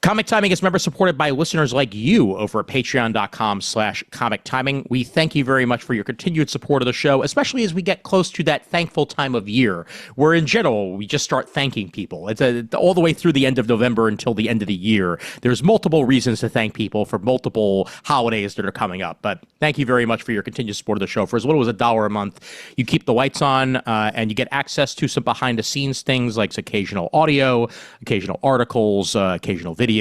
Comic Timing is member supported by listeners like you over at patreon.com/comic timing. We thank you very much for your continued support of the show, especially as we get close to that thankful time of year where in general we just start thanking people. It's all the way through the end of November until the end of the year. There's multiple reasons to thank people for multiple holidays that are coming up. But thank you very much for your continued support of the show. For as little as $1 a month, you keep the lights on and you get access to some behind the scenes things like occasional audio, occasional articles, occasional videos,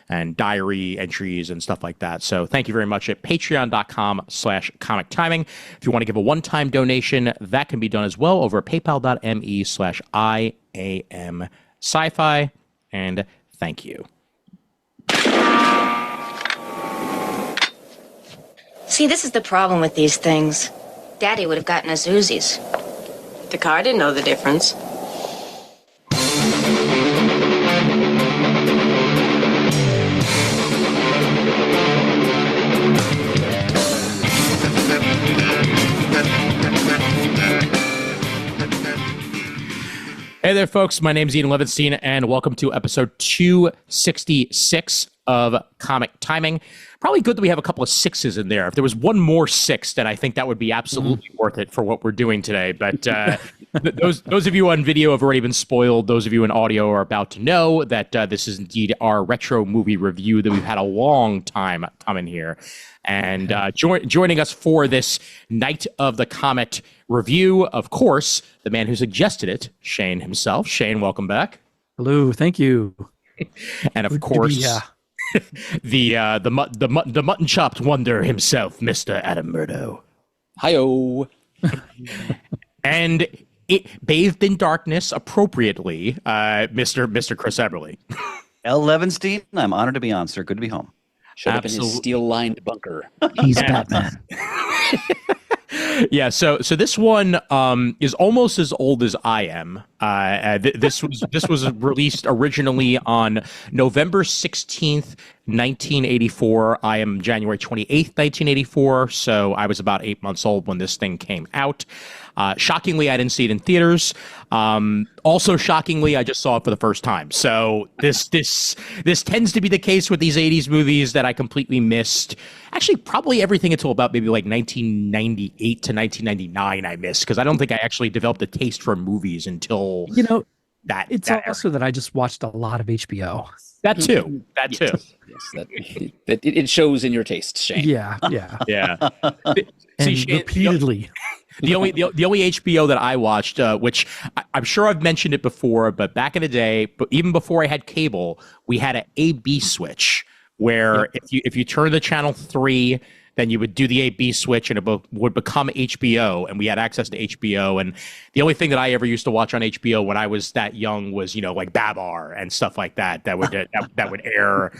and diary entries and stuff like that. So thank you very much at patreon.com/comic timing. If you want to give a one-time donation, that can be done as well over at paypal.me/IAM sci-fi. And thank you. See, this is the problem with these things. Daddy would have gotten us Uzis. The car didn't know the difference. Hey there, folks. My name's Ian Levinstein, and welcome to episode 266 of Comic Timing. Probably good that we have a couple of sixes in there. If there was one more six, then I think that would be absolutely worth it for what we're doing today. But those of you on video have already been spoiled. Those of you in audio are about to know that this is indeed our retro movie review that we've had a long time coming here. And joining us for this Night of the Comet review, of course, the man who suggested it, Shane himself. Shane, welcome back. Hello, thank you. And of course, the mutton chopped wonder himself, Mr. Adam Murdo. Hi-yo. And bathed in darkness appropriately, Mr. Chris Eberle. L. Levinstein, I'm honored to be on, sir. Good to be home. Showed up in his steel-lined bunker. He's Batman. Yeah, so this one is almost as old as I am. This was released originally on November 16th, 1984. I am January 28th, 1984, so I was about 8 months old when this thing came out. Shockingly, I didn't see it in theaters. Also, shockingly, I just saw it for the first time. So this tends to be the case with these 80s movies that I completely missed. Actually, probably everything until about maybe like 1998 to 1999 I missed, because I don't think I actually developed a taste for movies until that. It's that also era. that I just watched a lot of HBO. That too. Yes, it shows in your taste, Shane. Yeah. Yeah. And See, Shane, repeatedly. The only HBO that I watched, which I'm sure I've mentioned it before, but back in the day, but even before I had cable, we had an A/B switch where if you turn the channel 3, then you would do the A/B switch and it would become HBO, and we had access to HBO. And the only thing that I ever used to watch on HBO when I was that young was, like Babar and stuff like that would air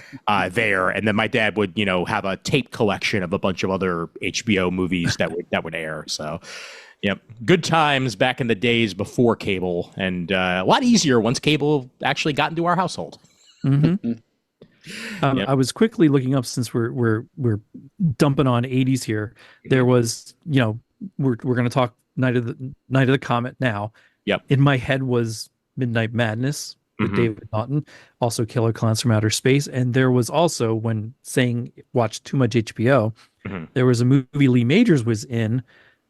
there. And then my dad would, have a tape collection of a bunch of other HBO movies that would air. So, good times back in the days before cable, and a lot easier once cable actually got into our household. Mm-hmm. I was quickly looking up, since we're dumping on 80s here. There was, we're going to talk Night of the Comet now. Yep. In my head was Midnight Madness with David Naughton, also Killer Clowns from Outer Space, and there was also, when saying watch too much HBO, there was a movie Lee Majors was in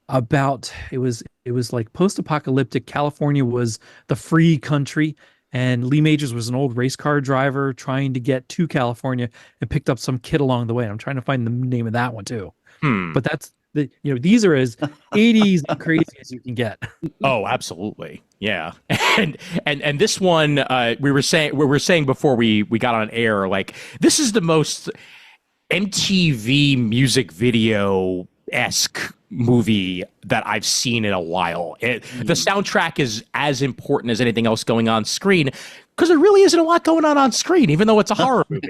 about, it was like post-apocalyptic. California was the free country. And Lee Majors was an old race car driver trying to get to California and picked up some kid along the way. I'm trying to find the name of that one too. But that's these are as 80s and crazy as you can get. Oh, absolutely. Yeah. And this one, we were saying before we got on air, like, this is the most MTV music video-esque movie that I've seen in a while. The soundtrack is as important as anything else going on screen, because there really isn't a lot going on screen, even though it's a horror movie.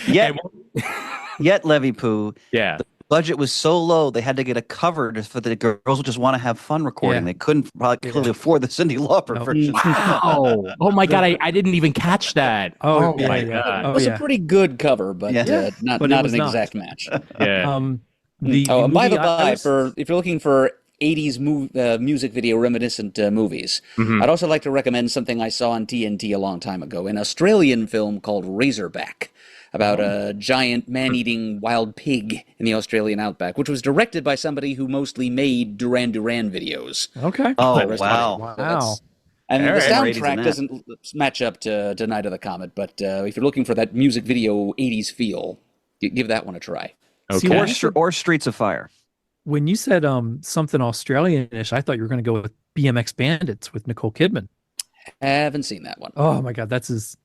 Yet, Levy Poo. Yeah. The budget was so low, they had to get a cover for the girls who just want to have fun recording. Yeah. They couldn't probably afford the Cyndi Lauper version. Wow. Oh my God. I didn't even catch that. Oh my yeah. God. It was a pretty good cover, but not But it an was not. exact match. Yeah. And by the by, if you're looking for '80s music video reminiscent movies. I'd also like to recommend something I saw on TNT a long time ago, an Australian film called Razorback, about a giant man-eating wild pig in the Australian outback, which was directed by somebody who mostly made Duran Duran videos. Okay. Oh, Rest wow. my- Wow. I mean, the Alright. Ratings in soundtrack that. doesn't match up to Night of the Comet, but if you're looking for that music video 80s feel, give that one a try. See, Okay. Or Streets of Fire. when you said something Australian-ish, I thought you were going to go with BMX Bandits with Nicole Kidman. Haven't seen that one. Oh my God, that's as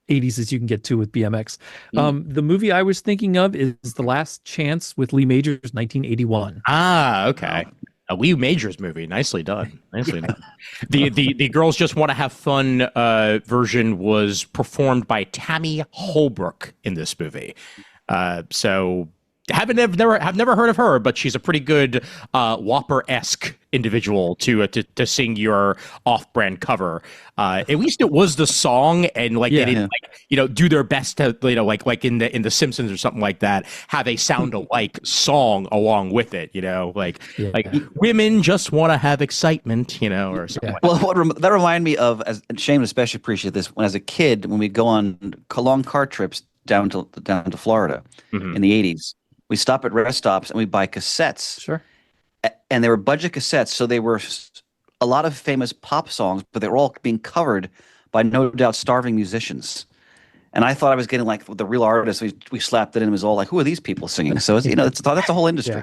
80s as you can get to with BMX. The movie I was thinking of is The Last Chance with Lee Majors, 1981. Ah, okay. A Lee Majors movie. Nicely done. Nicely done. The Girls Just Want to Have Fun version was performed by Tammy Holbrook in this movie. So I've never heard of her, but she's a pretty good Whopper-esque individual to sing your off-brand cover. At least it was the song, and like they didn't do their best to like in the Simpsons or something like that, have a sound alike song along with it. Like women just want to have excitement, or something. Like Well, that reminded me of, and Shane would especially appreciate this, when as a kid, when we go on long car trips down to Florida in the 80s. We stop at rest stops and we buy cassettes. Sure. And they were budget cassettes, so they were a lot of famous pop songs, but they were all being covered by no doubt starving musicians. And I thought I was getting like the real artists. We slapped it in. It was all like, who are these people singing? So it's that's a whole industry.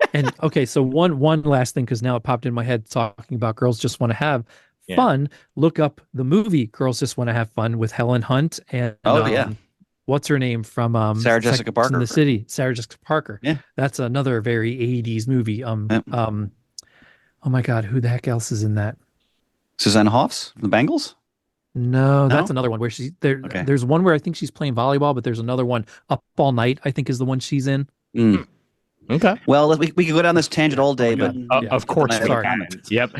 Yeah. And okay, so one last thing, because now it popped in my head talking about Girls Just Want to Have Fun. Look up the movie Girls Just Want to Have Fun with Helen Hunt and what's her name from Sarah Jessica Parker in the City? Sarah Jessica Parker. Yeah, that's another very 80s movie. Oh my God, who the heck else is in that? Suzanne Hoffs from the Bangles? No, that's another one where she's there. Okay. There's one where I think she's playing volleyball, but there's another one, Up All Night, I think is the one she's in. Okay. Well, we could go down this tangent all day, but of course we can. Yep.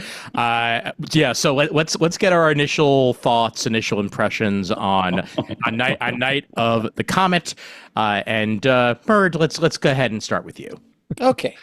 So let's get our initial thoughts, initial impressions on Night of the Comet, and Murd. Let's go ahead and start with you. Okay.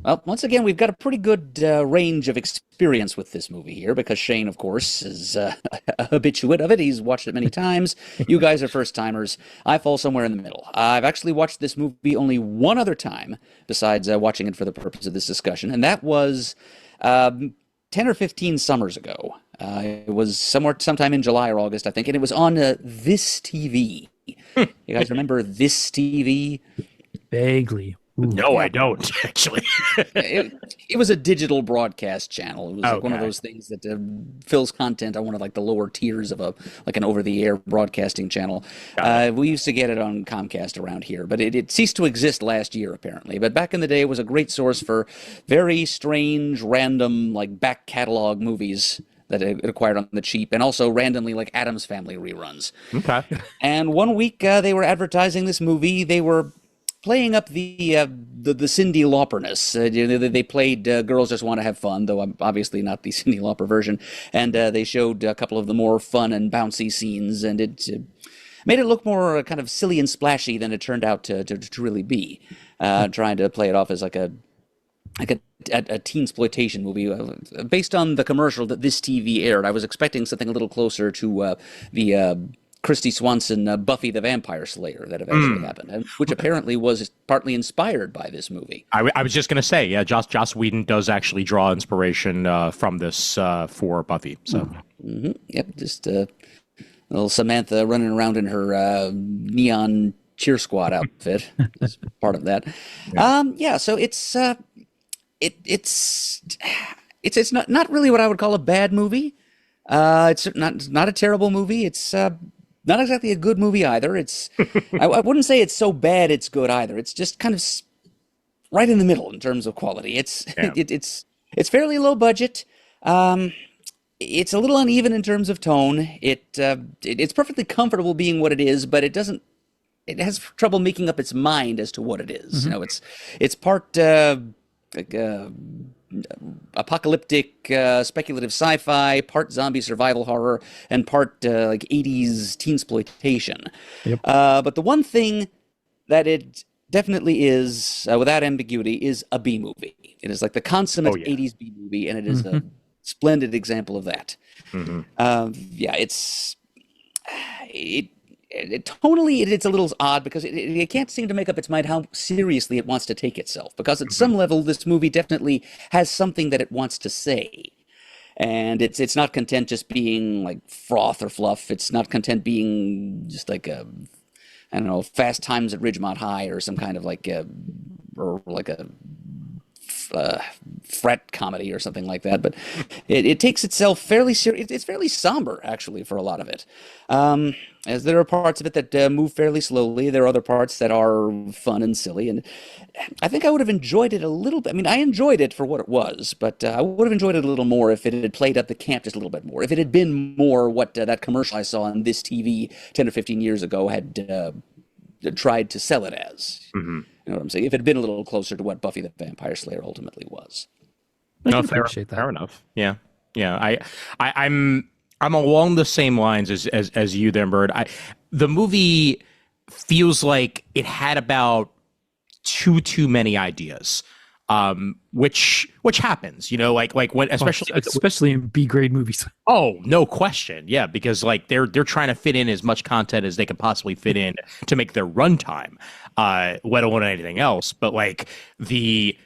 Well, once again, we've got a pretty good range of experience with this movie here, because Shane, of course, is a habituate of it. He's watched it many times. You guys are first-timers. I fall somewhere in the middle. I've actually watched this movie only one other time, besides watching it for the purpose of this discussion, and that was 10 or 15 summers ago. It was sometime in July or August, I think, and it was on This TV. You guys remember This TV? Vaguely. Ooh. No, I don't actually. It was a digital broadcast channel. It was like one of those things that fills content on one of like the lower tiers of an over-the-air broadcasting channel. We used to get it on Comcast around here, but it ceased to exist last year apparently. But back in the day, it was a great source for very strange, random, like back catalog movies that it acquired on the cheap, and also randomly like Addams Family reruns. Okay. And one week they were advertising this movie. They were playing up the Cyndi Lauperness. They played Girls Just Want to Have Fun, though obviously not the Cyndi Lauper version. And they showed a couple of the more fun and bouncy scenes, and it made it look more kind of silly and splashy than it turned out to really be. Trying to play it off as like a teen-sploitation movie. Based on the commercial that This TV aired, I was expecting something a little closer to the Christy Swanson Buffy the Vampire Slayer that eventually happened, which apparently was partly inspired by this movie. I was just going to say, Joss Whedon does actually draw inspiration from this for Buffy. So, Yep, just little Samantha running around in her neon cheer squad outfit is part of that. So it's not really what I would call a bad movie. It's not a terrible movie. It's not exactly a good movie either. It's I wouldn't say it's so bad it's good either. It's just kind of right in the middle in terms of quality. It's fairly low budget. It's a little uneven in terms of tone. It's perfectly comfortable being what it is, but it has trouble making up its mind as to what it is. It's part apocalyptic speculative sci-fi, part zombie survival horror, and part like 80s teensploitation. But the one thing that it definitely is, without ambiguity, is a B movie. It is like the consummate Oh, yeah. 80s B movie, and it is a splendid example of that. Yeah, tonally it's a little odd because it can't seem to make up its mind how seriously it wants to take itself, because at some level this movie definitely has something that it wants to say, and it's not content just being like froth or fluff. It's not content being just like a, I don't know, Fast Times at Ridgemont High or some kind of like a fret comedy or something like that, but it takes itself fairly serious. It's fairly somber, actually, for a lot of it. As there are parts of it that move fairly slowly, there are other parts that are fun and silly, and I think I would have enjoyed it a little bit. I mean, I enjoyed it for what it was, but I would have enjoyed it a little more if it had played up the camp just a little bit more. If it had been more what that commercial I saw on this TV 10 or 15 years ago had tried to sell it as. You know what I'm saying? If it had been a little closer to what Buffy the Vampire Slayer ultimately was. No, appreciate that. fair enough. Yeah. I'm along the same lines as you there, Murd. The movie feels like it had about too many ideas, which happens, like when especially in B grade movies. Oh, no question. Yeah, because like they're trying to fit in as much content as they can possibly fit in to make their runtime, let alone anything else. But like the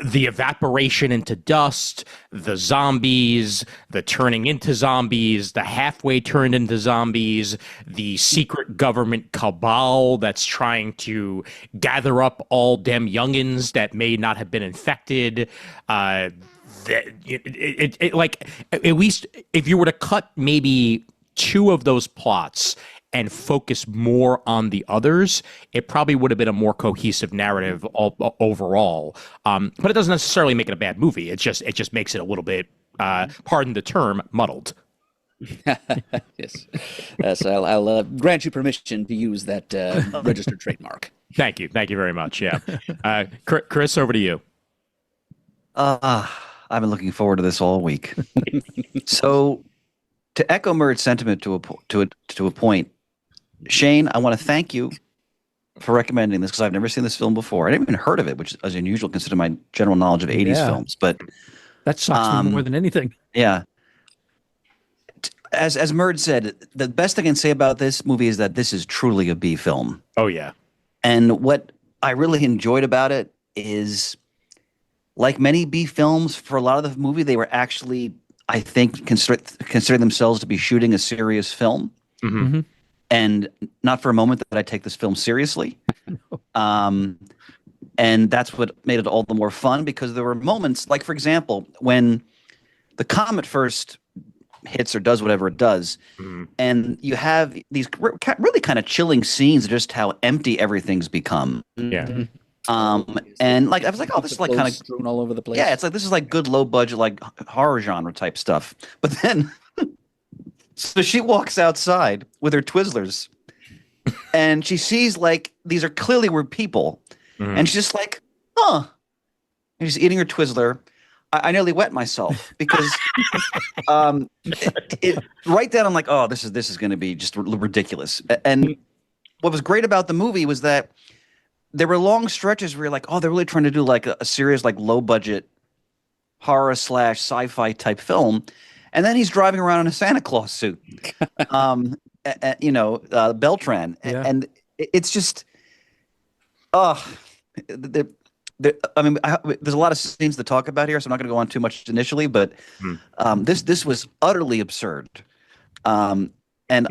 evaporation into dust, the zombies, the turning into zombies, the halfway turned into zombies, the secret government cabal that's trying to gather up all them youngins that may not have been infected. Like, at least if you were to cut maybe two of those plots and focus more on the others, it probably would have been a more cohesive narrative overall. But it doesn't necessarily make it a bad movie. It just makes it a little bit, pardon the term, muddled. Yes. So I'll grant you permission to use that registered trademark. Thank you very much. Yeah, Chris, over to you. I've been looking forward to this all week. So, to echo Murd's sentiment to a point, Shane, I want to thank you for recommending this, because I've never seen this film before. I didn't even heard of it, which is unusual considering my general knowledge of 80s films. But that shocks me more than anything. Yeah. As Murd said, the best I can say about this movie is that this is truly a B film. Oh, yeah. And what I really enjoyed about it is, like many B films, for a lot of the movie, they were actually, I think, consider themselves to be shooting a serious film. And not for a moment that I take this film seriously. And that's what made it all the more fun, because there were moments, like, for example, when the comet first hits or does whatever it does, and you have these really kind of chilling scenes of just how empty everything's become. Yeah. And like I was like, oh, this is like kind of strewn all over the place. Yeah, it's like this is like good low budget like horror genre type stuff. But then so she walks outside with her Twizzlers and she sees like these are clearly were people, and she's just like, huh. And she's eating her Twizzler. I nearly wet myself because right then I'm like, oh, this is going to be just ridiculous. And what was great about the movie was that there were long stretches where you're like, oh, they're really trying to do like a serious, like low budget horror / sci-fi type film. And then he's driving around in a Santa Claus suit, Beltran. Yeah. And it's just, there's a lot of scenes to talk about here, so I'm not going to go on too much initially, but this was utterly absurd. And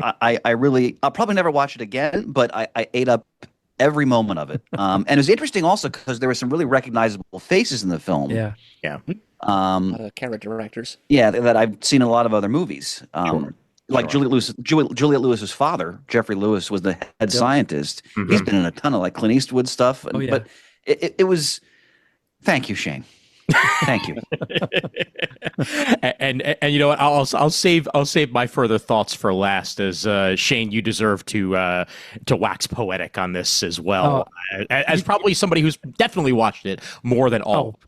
I'll probably never watch it again, but I ate up every moment of it. And it was interesting also because there were some really recognizable faces in the film. Yeah. Yeah. A lot of character actors. Yeah, that I've seen in a lot of other movies. Like Juliet Lewis's father, Geoffrey Lewis, was the head scientist. He's been in a ton of like Clint Eastwood stuff. But it was. Thank you, Shane. Thank you. and you know what? I'll save my further thoughts for last. As Shane, you deserve to wax poetic on this as well. As probably somebody who's definitely watched it more than all.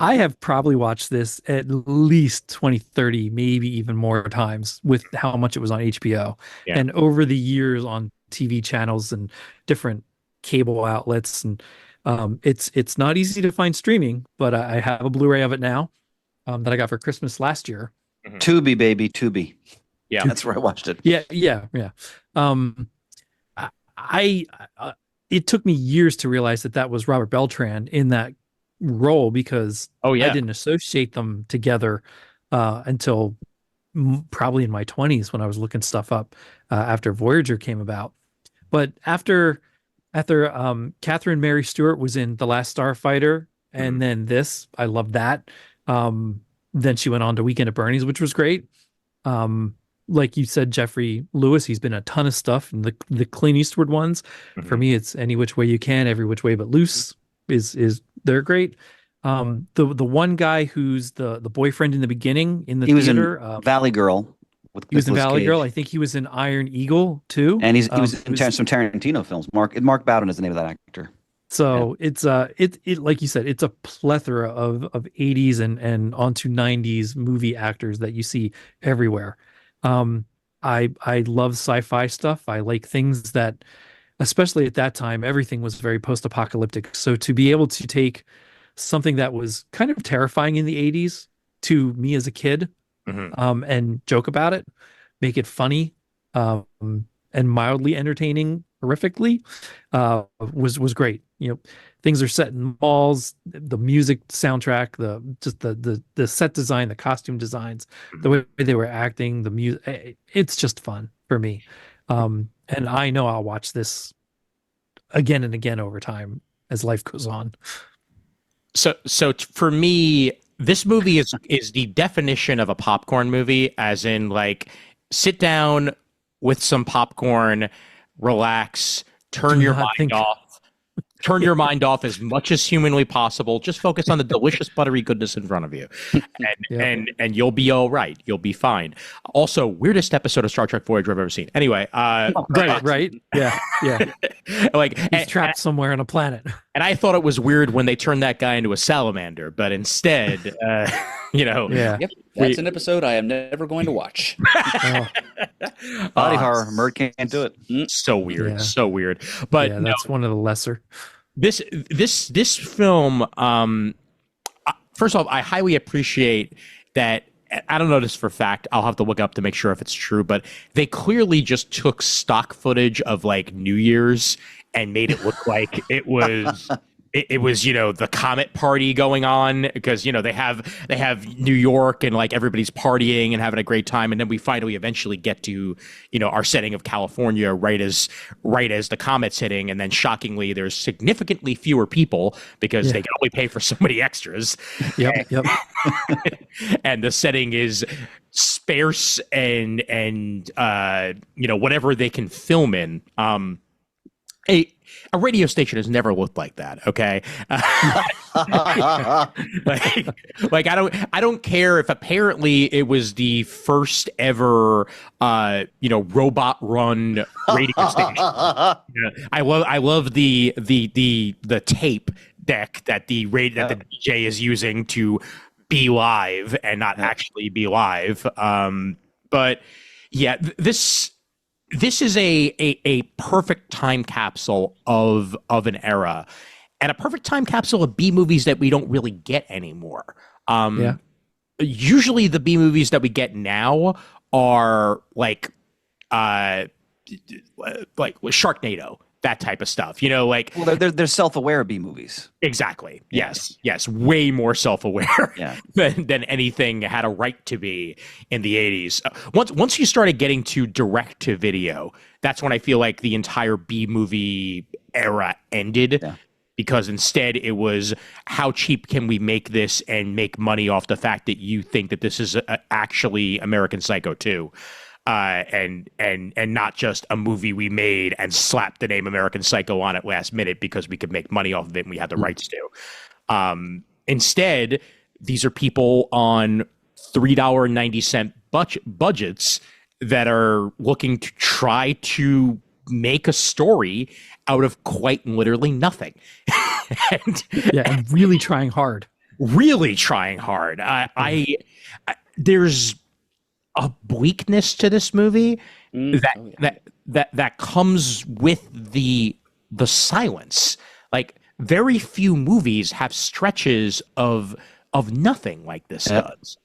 I have probably watched this at least 20, 30, maybe even more times with how much it was on HBO. Yeah. And over the years on TV channels and different cable outlets, and it's not easy to find streaming, but I have a Blu-ray of it now that I got for Christmas last year. Tubi, baby, Tubi. Yeah. That's where I watched it. Yeah. I it took me years to realize that was Robert Beltran in that role, because Oh, yeah. I didn't associate them together until probably in my 20s when I was looking stuff up after Voyager came about. But after Catherine Mary Stewart was in The Last Starfighter, and then this, I loved that. Then she went on to Weekend at Bernie's, which was great. Like you said, Geoffrey Lewis, he's been a ton of stuff, and the Clint Eastwood ones. For me, it's Any Which Way You Can, Every Which Way But Loose is they're great. The one guy who's the boyfriend in the beginning in the theater, in Valley Girl. He was in Nicolas Valley Cage. Girl. I think he was in Iron Eagle too, And he was in some Tarantino films. Mark Bowden is the name of that actor. So it's it like you said, it's a plethora of 80s and onto 90s movie actors that you see everywhere. I love sci-fi stuff. I like things that, especially at that time, everything was very post-apocalyptic. So to be able to take something that was kind of terrifying in the 80s to me as a kid, and joke about it, make it funny, and mildly entertaining horrifically, was great. You know, things are set in malls, the music soundtrack, the set design, the costume designs, the way they were acting, the music, it's just fun for me. And I know I'll watch this again and again over time as life goes on. So for me, this movie is the definition of a popcorn movie, as in, like, sit down with some popcorn, relax, turn your mind off. Turn your mind off as much as humanly possible. Just focus on the delicious buttery goodness in front of you, and you'll be all right. You'll be fine. Also, weirdest episode of Star Trek Voyager I've ever seen. Anyway, right, yeah. Like, he's trapped somewhere on a planet. And I thought it was weird when they turned that guy into a salamander, but instead, Yep, that's an episode I am never going to watch. Body horror, Murd can't do it. So weird, so weird. But that's one of the lesser. This film, first off, I highly appreciate that. I don't know this for a fact. I'll have to look up to make sure if it's true, but they clearly just took stock footage of, like, New Year's and made it look like it was it was, the Comet party going on, because, they have New York and, like, everybody's partying and having a great time, and then we finally eventually get to, our setting of California right as the comet's hitting, and then shockingly there's significantly fewer people because they can only pay for so many extras. Yep. And the setting is sparse and whatever they can film in. A radio station has never looked like that. Okay. like I don't care if apparently it was the first ever, robot run radio station. I love the tape deck that the DJ is using to be live and not actually be live. But yeah, this is a perfect time capsule of an era, and a perfect time capsule of B movies that we don't really get anymore. Usually the B movies that we get now are like Sharknado, that type of stuff. Well, they're self-aware B movies. Exactly. Yes. Way more self-aware than anything had a right to be in the 80s. Once you started getting to direct to video, that's when I feel like the entire B movie era ended. Yeah. Because instead it was, how cheap can we make this and make money off the fact that you think that this is actually American Psycho 2. And not just a movie we made and slapped the name American Psycho on it last minute because we could make money off of it and we had the rights to. Instead, these are people on $3.90 budgets that are looking to try to make a story out of quite literally nothing. and really trying hard. There's a bleakness to this movie that comes with the the silence. Like very few movies have stretches of nothing like this does.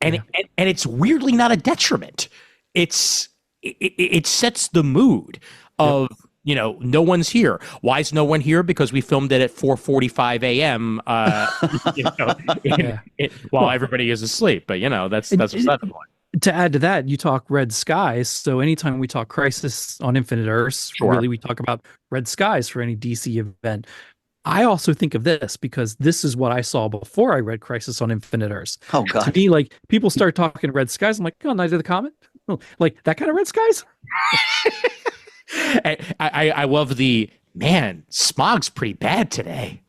And, and it's weirdly not a detriment. It sets the mood of, no one's here. Why is no one here? Because we filmed it at 4:45 a.m. While everybody is asleep. But that's beside the point. To add to that, you talk red skies. So anytime we talk Crisis on Infinite Earths, really we talk about red skies for any DC event. I also think of this because this is what I saw before I read Crisis on Infinite Earths. Oh God! To me, like people start talking red skies, I'm like, oh, Night of the Comet, like that kind of red skies. I love the smog's pretty bad today.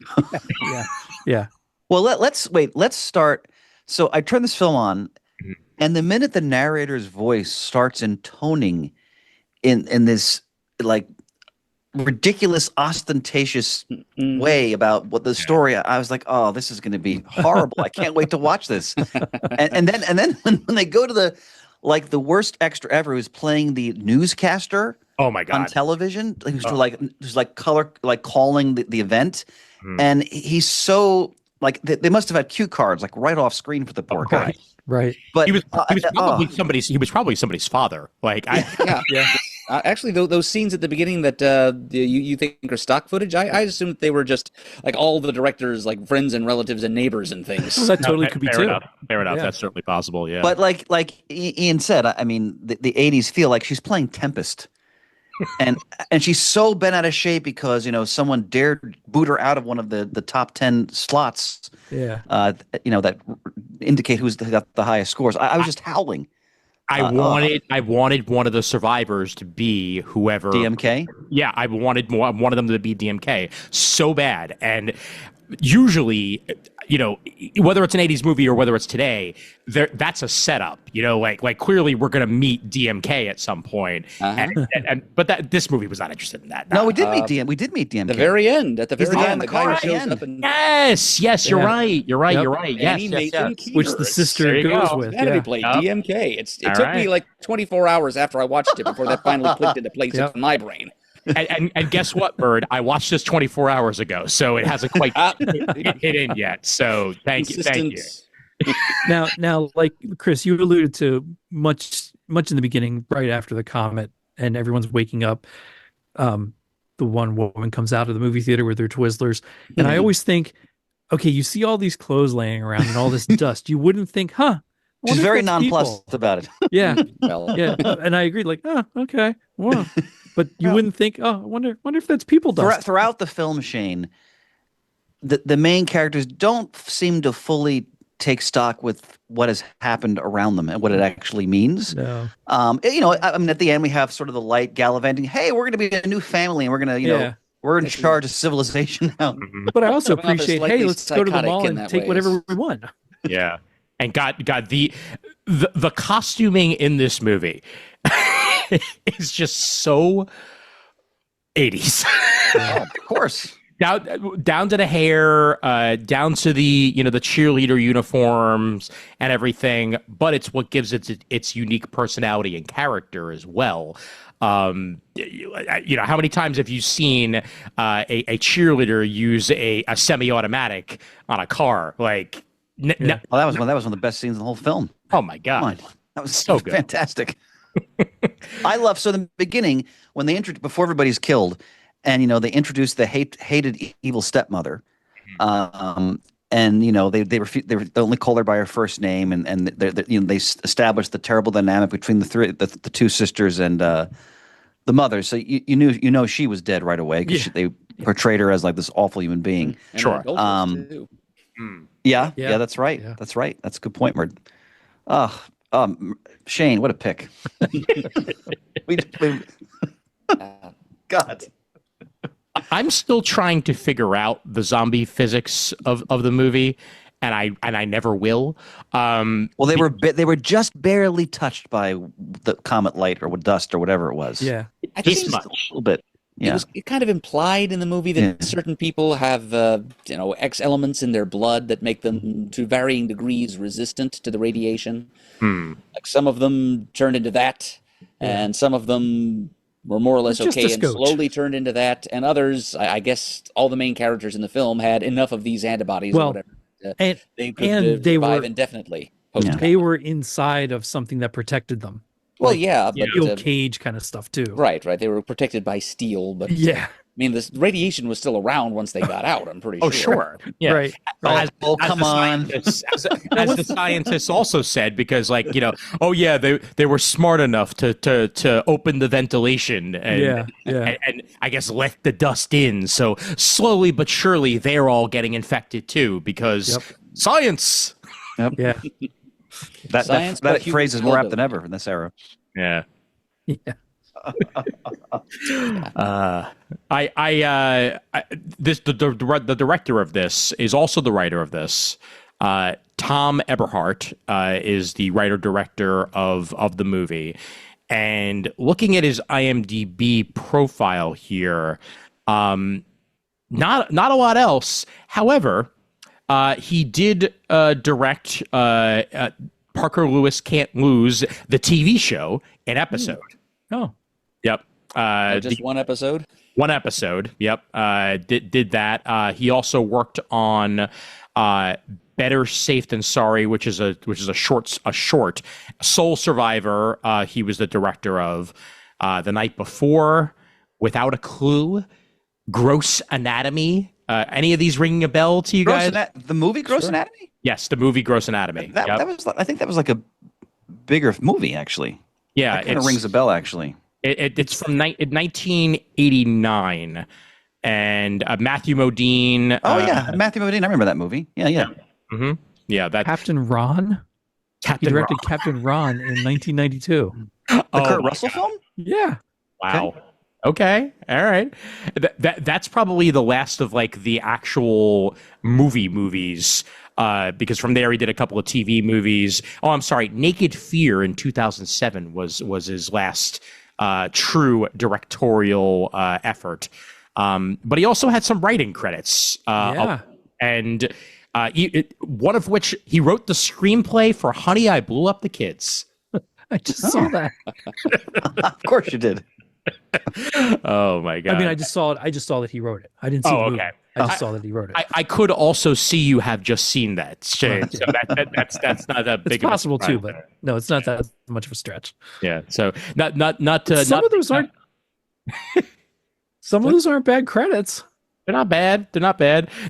Yeah. Well, let's start. So I turn this film on, and the minute the narrator's voice starts intoning in this like ridiculous, ostentatious way about what the story, I was like, oh, this is going to be horrible. I can't wait to watch this. And then when they go to the worst extra ever, who's playing the newscaster. Oh my God! On television, who's calling the event, and he's so like they must have had cue cards like right off screen for the poor guy. Right. But he was probably somebody's father. Like actually, those scenes at the beginning that you think are stock footage, I assume that they were just like all the directors, like friends and relatives and neighbors and things. That totally could be fair too. Enough. Fair enough. Yeah. That's certainly possible. Yeah. But like Ian said, I mean, the 80s feel like she's playing Tempest. and she's so bent out of shape because someone dared boot her out of one of the top 10 slots. Yeah. That indicate who's got the highest scores. I was just howling. I wanted one of the survivors to be whoever DMK. Yeah, I wanted them to be DMK so bad, and usually, whether it's an 80s movie or whether it's today, that's a setup. Like clearly we're going to meet DMK at some point. But this movie was not interested in that. No, we did meet DMK. The very end, at the very the end, the guy who shows end. up and Yes, you're right. You're right. Yep. You're right. Yes. Which the sister goes with. Vanity plate, DMK. It took me like 24 hours after I watched it before that finally clicked into place in my brain. And guess what, Murd? I watched this 24 hours ago, so it hasn't quite hit in yet. So thank you. Now, like Chris, you alluded to much in the beginning, right after the comet, and everyone's waking up. The one woman comes out of the movie theater with her Twizzlers, and I always think, okay, you see all these clothes laying around and all this dust, you wouldn't think, She's very nonplussed about it. Yeah, Well, yeah, and I agreed. Like, okay, wow. But you wouldn't think, I wonder if that's people dust. Throughout the film, Shane, the main characters don't seem to fully take stock with what has happened around them and what it actually means. No. I mean, at the end we have sort of the light gallivanting. Hey, we're going to be a new family, and we're going to, we're in charge of civilization now. But I also appreciate, slightly hey, let's go to the mall and take way. whatever we want. Yeah. And God, the costuming in this movie is just so 80s. Of course. Down to the hair, down to the the cheerleader uniforms and everything, but it's what gives it its unique personality and character as well. How many times have you seen a cheerleader use a semi-automatic on a car? Like, Well, that was one of the best scenes in the whole film. oh my God, Come on. That was so good. Fantastic. I love in the beginning when they before everybody's killed, and they introduce the hated evil stepmother, and they only call her by her first name, and they establish the terrible dynamic between the two sisters and the mother. So you knew she was dead right away because they portrayed her as like this awful human being. And Sure. too. Yeah, that's right. Yeah. That's right. That's a good point, Murd. Shane, what a pick. God. I'm still trying to figure out the zombie physics of the movie, and I never will. Well, they were just barely touched by the comet light or dust or whatever it was. Yeah. I This think much. A little bit. it Yeah. was kind of implied in the movie that certain people have X elements in their blood that make them to varying degrees resistant to the radiation. Like some of them turn into that, and some of them were more or less Just a okay and scotch. slowly turned into that. And others, I guess all the main characters in the film had enough of these antibodies or whatever. And they could they survive were indefinitely. they were inside of something that protected them. Well, Like, yeah, but steel cage kind of stuff too. right. They were protected by steel, but Yeah. I mean, this radiation was still around once they got out. I'm pretty sure. Oh, sure. Yeah. Right. As come on. As the scientists also said, because they were smart enough to open the ventilation and I guess let the dust in. So slowly but surely they're all getting infected too, because science. Yep. Yeah. That phrase is more apt than ever in this era. Yeah. Yeah. The director of this is also the writer of this. Thom Eberhardt is the writer director of the movie, and looking at his IMDb profile here, not a lot else. However, he did direct Parker Lewis Can't Lose, the TV show, an episode. Oh. Yep. Just one episode? One episode. Yep. Did that. He also worked on Better Safe Than Sorry, which is a short. Soul Survivor. He was the director of The Night Before, Without a Clue, Gross Anatomy. Any of these ringing a bell to you guys? The movie Gross Anatomy? Yes, the movie Gross Anatomy. That was. I think that was like a bigger movie, actually. Yeah, it kind of rings a bell, actually. It's from 1989, and Matthew Modine. Matthew Modine. I remember that movie. Yeah. Mm-hmm. Yeah, that Captain Ron. He directed Captain Ron in 1992. The Kurt Russell film? Yeah. Wow. Okay. All right. That's probably the last of like the actual movies. Because from there he did a couple of TV movies. Oh, I'm sorry. Naked Fear in 2007 was his last true directorial effort. But he also had some writing credits. And one of which he wrote the screenplay for Honey, I Blew Up the Kids. I just saw that. Of course you did. Oh my god! I mean, I just saw it. I just saw that he wrote it. I didn't see the movie. I just saw that he wrote it. I could also see you have just seen that, Shane. So that's not that big. It's possible too, but no, it's not that much of a stretch. Yeah. So not some of those aren't. Some of those aren't bad credits. They're not bad.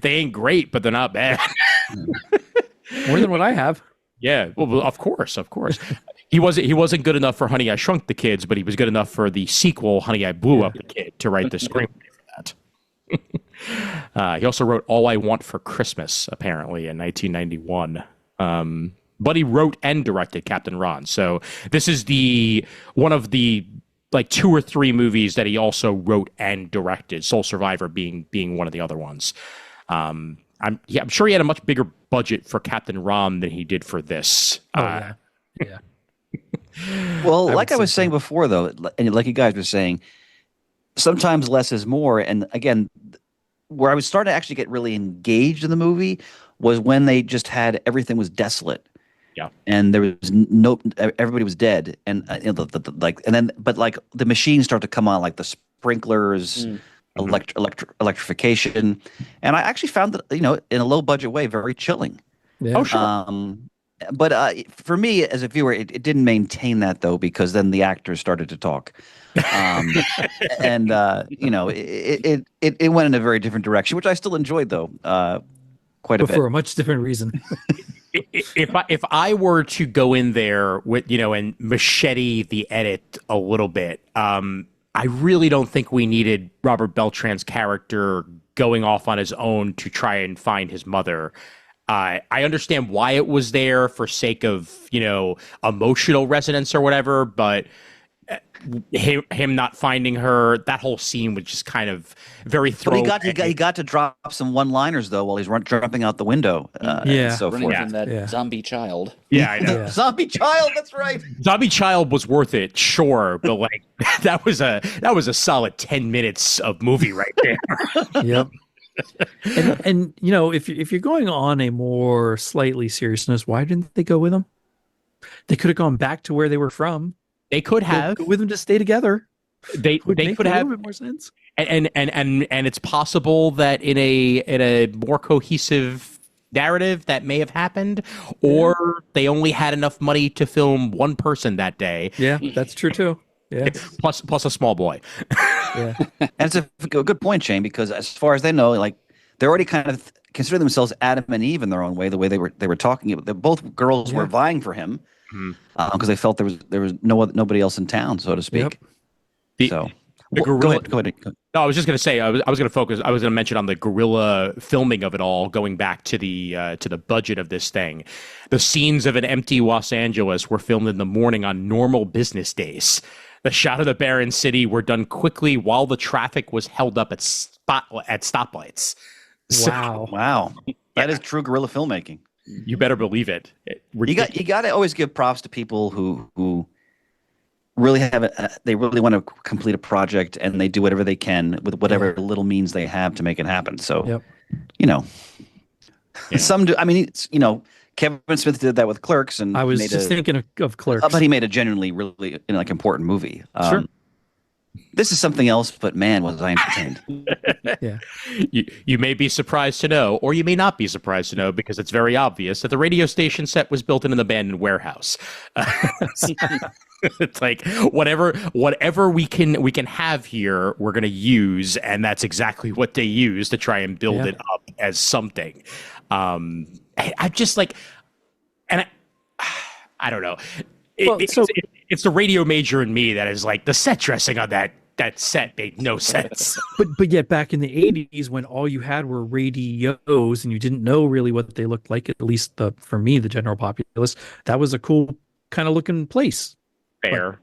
They ain't great, but they're not bad. More than what I have. Yeah. Well, of course. He wasn't good enough for Honey, I Shrunk the Kids, but he was good enough for the sequel, Honey, I Blew Up the Kid, to write the screenplay for that. He also wrote All I Want for Christmas, apparently, in 1991. But he wrote and directed Captain Ron. So this is one of the like 2 or 3 movies that he also wrote and directed, Soul Survivor being one of the other ones. I'm sure he had a much bigger budget for Captain Ron than he did for this. Yeah. Well, like I was saying before, though, and like you guys were saying, sometimes less is more. And again, where I was starting to actually get really engaged in the movie was when they just had everything was desolate. Yeah, and there was everybody was dead, and but the machines start to come on, like the sprinklers, electrification, and I actually found that in a low budget way very chilling. Yeah. Oh sure. But for me as a viewer, it didn't maintain that though, because then the actors started to talk, and it went in a very different direction, which I still enjoyed though, quite a bit. For a much different reason. If I were to go in there with and machete the edit a little bit, I really don't think we needed Robert Beltran's character going off on his own to try and find his mother. I understand why it was there for sake of emotional resonance or whatever, but him not finding her, that whole scene was just kind of very throwaway. He got to drop some one-liners though while he's running out the window. And so running forth. from that zombie child. Yeah, I know. Zombie child. That's right. Zombie child was worth it, sure, but like that was a solid 10 minutes of movie right there. Yep. And if you're going on a more slightly seriousness, why didn't they go with them? They could have gone back to where they were from. They could have go with them to stay together. They would make could a have, little bit more sense. and it's possible that in a more cohesive narrative that may have happened, or they only had enough money to film one person that day. Yeah, that's true too. Yeah, Plus a small boy. yeah, And it's a good point, Shane, because as far as they know, like they're already kind of consider themselves Adam and Eve in their own way. The way they were talking about, both girls were vying for him because they felt there was nobody else in town, so to speak. The So gorilla, go ahead. No, I was just going to say I was going to focus. I was going to mention on the guerrilla filming of it all, going back to the budget of this thing. The scenes of an empty Los Angeles were filmed in the morning on normal business days. The shot of the barren city were done quickly while the traffic was held up at stoplights. Wow, that is true guerrilla filmmaking. You better believe it. You got to always give props to people who really they really want to complete a project, and they do whatever they can with whatever little means they have to make it happen. So, some do. I mean, Kevin Smith did that with Clerks, and I was just thinking of Clerks, but he made a genuinely really important movie. Sure. This is something else, but man, was I entertained. Yeah. You may be surprised to know, or you may not be surprised to know, because it's very obvious that the radio station set was built in an abandoned warehouse. It's like whatever we can have here, we're going to use, and that's exactly what they use to try and build it up as something. I just like, and I don't know. It's the radio major in me that is like, the set dressing on that set made no sense. But yet back in the 80s, when all you had were radios and you didn't know really what they looked like, at least for me, the general populace, that was a cool kind of looking place. Fair.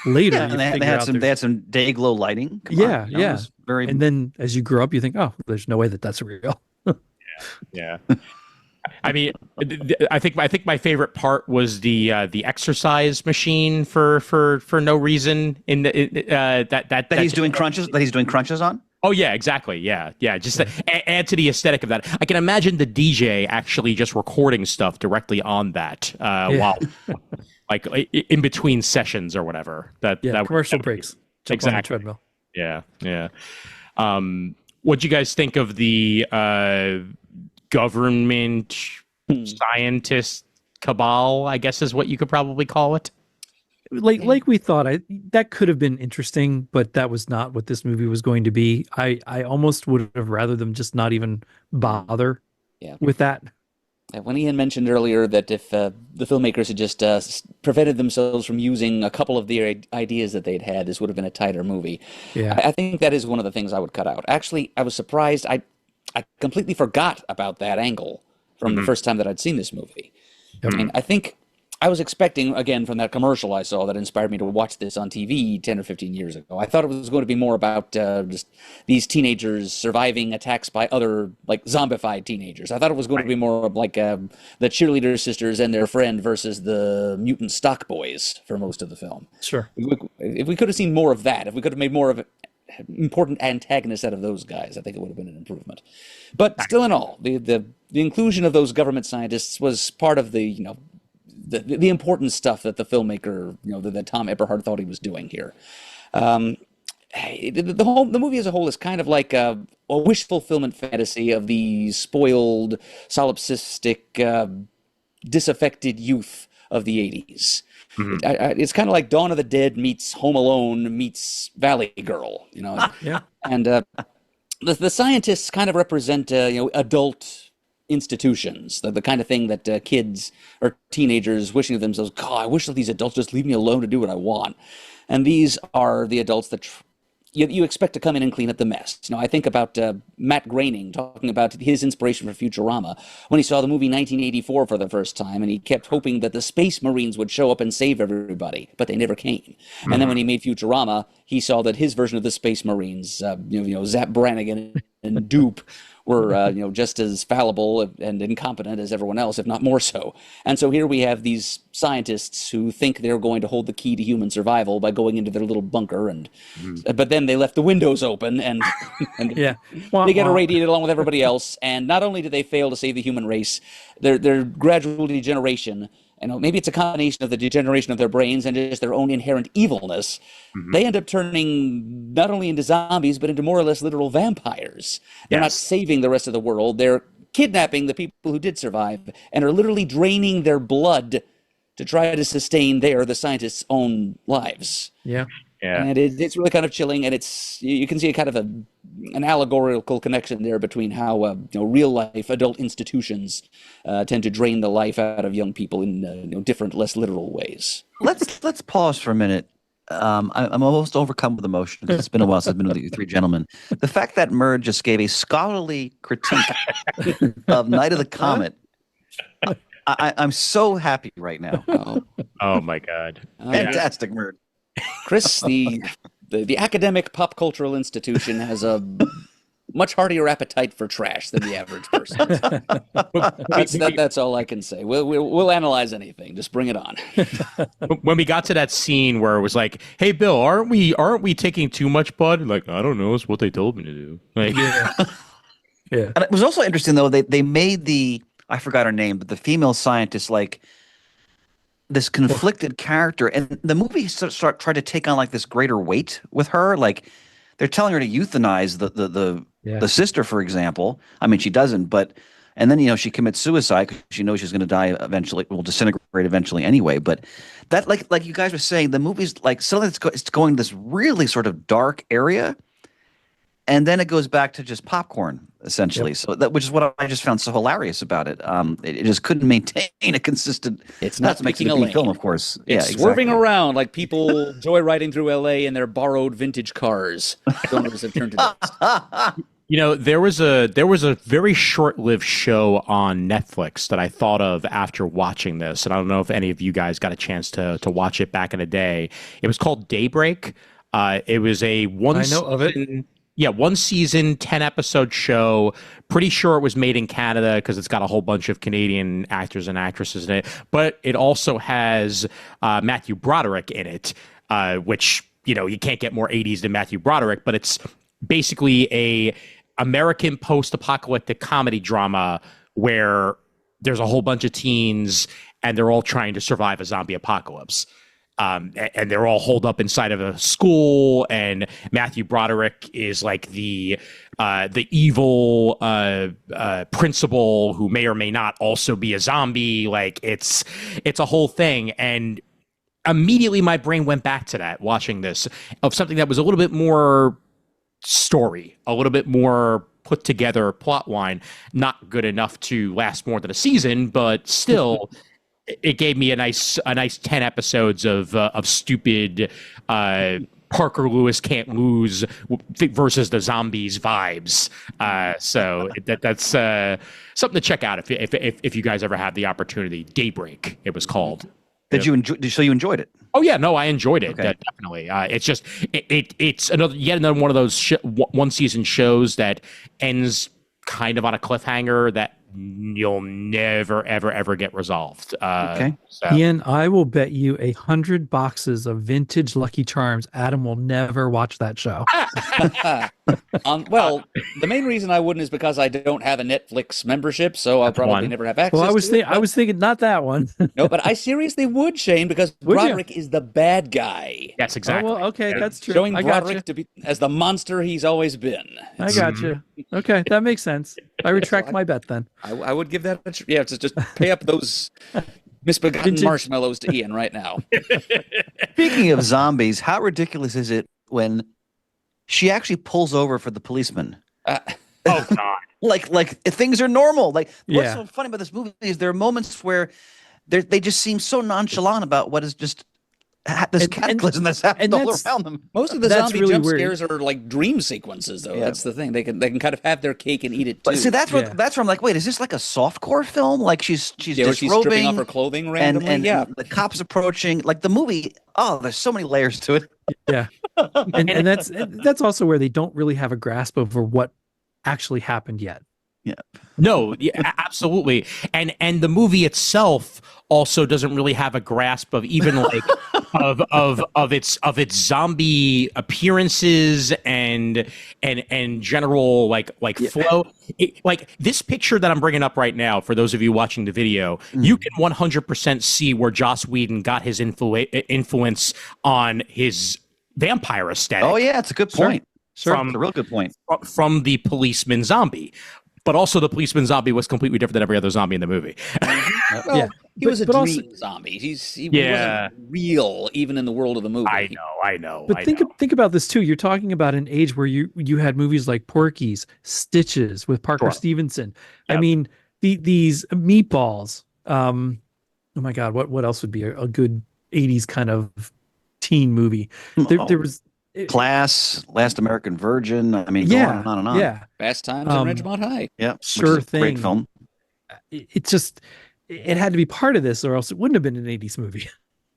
But later, they had some day glow lighting. And then as you grow up, you think, oh, there's no way that's real. Yeah. I mean, I think my favorite part was the exercise machine for no reason in that he's doing crunches. That he's doing crunches on. Oh yeah, exactly. Yeah. Just add to the aesthetic of that. I can imagine the DJ actually just recording stuff directly on that while like in between sessions or whatever. That commercial breaks. Exactly. On the treadmill. Yeah. What'd you guys think of the government scientist cabal, I guess is what you could probably call it? Like we thought, that could have been interesting, but that was not what this movie was going to be. I almost would have rather them just not even bother with that. When Ian mentioned earlier that if the filmmakers had just prevented themselves from using a couple of the ideas that they'd had, this would have been a tighter movie. Yeah. I think that is one of the things I would cut out. Actually, I was surprised. I completely forgot about that angle from the first time that I'd seen this movie. Yep. I mean, I think I was expecting, again, from that commercial I saw that inspired me to watch this on TV 10 or 15 years ago. I thought it was going to be more about just these teenagers surviving attacks by other, like, zombified teenagers. I thought it was going to be more of like the cheerleader sisters and their friend versus the mutant stock boys for most of the film. Sure. If we could have seen more of that, if we could have made more of important antagonists out of those guys, I think it would have been an improvement. But still in all, the inclusion of those government scientists was part of the important stuff that the filmmaker, that Thom Eberhardt thought he was doing here. The movie as a whole is kind of like a wish fulfillment fantasy of the spoiled, solipsistic, disaffected youth of the 80s. Mm-hmm. It's kind of like Dawn of the Dead meets Home Alone meets Valley Girl, Yeah. And the scientists kind of represent, adult institutions, the kind of thing that kids or teenagers wishing to themselves, God, I wish that these adults just leave me alone to do what I want. And these are the adults that you expect to come in and clean up the mess. I think about Matt Groening talking about his inspiration for Futurama when he saw the movie 1984 for the first time, and he kept hoping that the Space Marines would show up and save everybody, but they never came. Mm-hmm. And then when he made Futurama, he saw that his version of the Space Marines, Zap Brannigan and Dupe, were just as fallible and incompetent as everyone else, if not more so. And so here we have these scientists who think they're going to hold the key to human survival by going into their little bunker, but then they left the windows open and Yeah. They get irradiated along with everybody else. And not only do they fail to save the human race, their gradual degeneration maybe it's a combination of the degeneration of their brains and just their own inherent evilness. They end up turning not only into zombies, but into more or less literal vampires. They're not saving the rest of the world. They're kidnapping the people who did survive and are literally draining their blood to try to sustain the scientists' own lives. Yeah. Yeah. And it's really kind of chilling, and you can see a kind of an allegorical connection there between how real life adult institutions tend to drain the life out of young people in different, less literal ways. Let's pause for a minute. I'm almost overcome with emotion because it's been a while since I've been with you three gentlemen. The fact that Murd just gave a scholarly critique of Night of the Comet, I'm so happy right now. Oh my God! Fantastic, Murd. Chris, the academic pop cultural institution has a much heartier appetite for trash than the average person. That's all I can say. We'll analyze anything. Just bring it on. When we got to that scene where it was like, "Hey, Bill, aren't we taking too much blood?" Like, I don't know. It's what they told me to do. Like, Yeah. And it was also interesting though. They made I forgot her name, but the female scientist like this conflicted character, and the movie tried to take on like this greater weight with her. Like they're telling her to euthanize the sister, for example. I mean, she doesn't, but and then she commits suicide because she knows she's going to die eventually, will disintegrate eventually anyway. But that like you guys were saying, the movie's like suddenly it's going this really sort of dark area, and then it goes back to just popcorn essentially. Yep. So which is what I just found so hilarious about it. It just couldn't maintain a consistent. It's not making a film, of course. It's swerving around like people joyriding through LA in their borrowed vintage cars. Filmmakers have turned to dust. There was a very short-lived show on Netflix that I thought of after watching this, and I don't know if any of you guys got a chance to watch it back in the day. It was called Daybreak. It was a one season, 10-episode show. Pretty sure it was made in Canada because it's got a whole bunch of Canadian actors and actresses in it. But it also has Matthew Broderick in it, which, you can't get more 80s than Matthew Broderick. But it's basically a American post-apocalyptic comedy drama where there's a whole bunch of teens and they're all trying to survive a zombie apocalypse. And they're all holed up inside of a school, and Matthew Broderick is like the evil principal who may or may not also be a zombie. Like it's a whole thing, and immediately my brain went back to that watching this, of something that was a little bit more story, a little bit more put together plot line, not good enough to last more than a season, but still. It gave me a nice 10 episodes of stupid Parker Lewis can't lose versus the zombies vibes. So that's something to check out if you guys ever have the opportunity. Daybreak, it was called. Did you enjoy? So you enjoyed it? Oh yeah, no, I enjoyed it. Okay. Definitely. It's just it's yet another one of those one season shows that ends kind of on a cliffhanger that you'll never ever get resolved. Okay. So. Ian, I will bet you 100 boxes of vintage Lucky Charms Adam will never watch that show. Well, the main reason I wouldn't is because I don't have a Netflix membership, so I'll probably never have access. Well, I was thinking not that one. No, but I seriously would, Shane, because Broderick is the bad guy. Yes, exactly. Oh, well, okay, that's true. Showing Broderick to be as the monster he's always been. I got you. Okay, that makes sense. I retract my bet then. I would give that just pay up those misbegotten marshmallows to Ian right now. Speaking of zombies, how ridiculous is it when she actually pulls over for the policeman? Oh God! like things are normal. Like what's so funny about this movie is there are moments where they just seem so nonchalant about what is just this cataclysm that's happened all around them. Most of the zombie jump scares are like dream sequences, though. Yeah. That's the thing. They can kind of have their cake and eat it too. But see, that's where I'm like, wait, is this like a softcore film? Like she's disrobing, stripping off her clothing randomly, and the cops approaching. Like the movie. Oh, there's so many layers to it. Yeah, and that's also where they don't really have a grasp over what actually happened yet. Yeah. No, yeah, absolutely. And the movie itself also doesn't really have a grasp of even like of its zombie appearances and general like flow. Like this picture that I'm bringing up right now, for those of you watching the video, you can 100% see where Joss Whedon got his influence on his vampire aesthetic. Oh yeah, it's a good point. Sure. It's a real good point. From the policeman zombie. But also, the policeman zombie was completely different than every other zombie in the movie. Well, he was a but dream also- zombie. He wasn't real, even in the world of the movie. I know. But think about this too. You're talking about an age where you had movies like Porky's, Stitches with Parker Sure. Stevenson. Yep. I mean, these Meatballs. Oh my God, what else would be a good '80s kind of teen movie? There was Class, Last American Virgin. I mean, yeah, going on and on. yeah, Fast Times at Ridgemont High. Yeah, Sure which is a great thing. film. It had to be part of this, or else it wouldn't have been an '80s movie.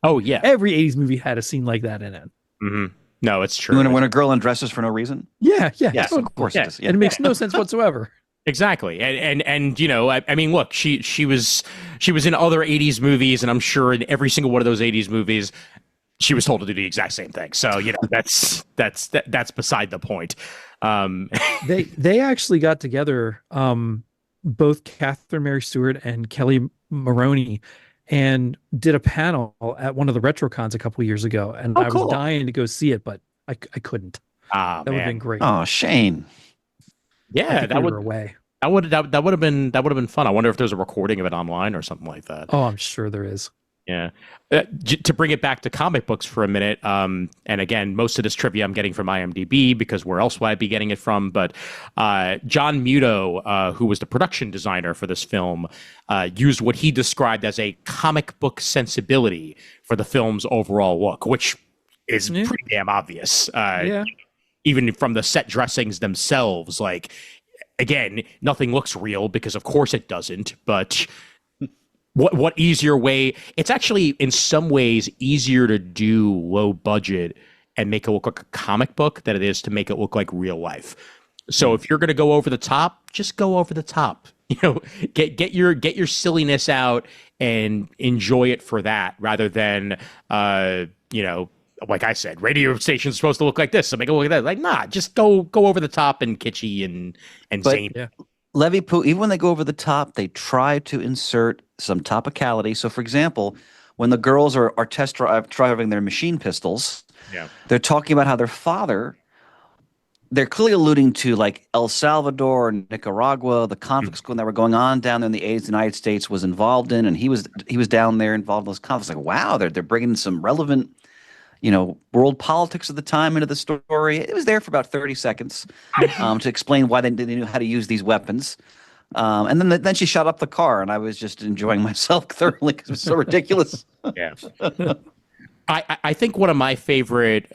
Oh yeah. Every '80s movie had a scene like that in it. Mm-hmm. No, it's true. When a girl undresses for no reason. Yeah. Yes, totally. of course Yeah. it does. Yeah. And it makes no sense whatsoever. Exactly, and you know, I mean, look, she was in other '80s movies, and I'm sure in every single one of those '80s movies, she was told to do the exact same thing. So you know, that's beside the point. They actually got together, both Catherine Mary Stewart and Kelli Maroney, and did a panel at one of the RetroCons a couple of years ago, and I cool. was dying to go see it, but I couldn't. Ah, That would have man. been great. Oh, Shane. I Yeah, think that we would were away. that would have been fun. I wonder if there's a recording of it online or something like that. Oh, I'm sure there is. Yeah. To bring it back to comic books for a minute, and again, most of this trivia I'm getting from IMDb, because where else would I be getting it from? But John Muto, who was the production designer for this film, used what he described as a comic book sensibility for the film's overall look, which is pretty damn obvious. Yeah. Even from the set dressings themselves, like, again, nothing looks real because of course it doesn't, but what easier way? It's actually in some ways easier to do low budget and make it look like a comic book than it is to make it look like real life. So if you're going to go over the top, just go over the top. You know, get your silliness out and enjoy it for that, rather than like I said, radio station's supposed to look like this, so make it look like that. Like, nah, just go over the top and kitschy and zany. Yeah. Levy Poo, even when they go over the top, they try to insert some topicality. So, for example, when the girls are test driving their machine pistols, they're talking about how their father, they're clearly alluding to like El Salvador and Nicaragua, the conflicts that were going on down there in the 80s, the United States was involved in, and he was down there involved in those conflicts. Like, wow, they're bringing some relevant, world politics of the time into the story. It was there for about 30 seconds to explain why they knew how to use these weapons. And then she shot up the car, and I was just enjoying myself thoroughly because it was so ridiculous. Yeah. I think one of my favorite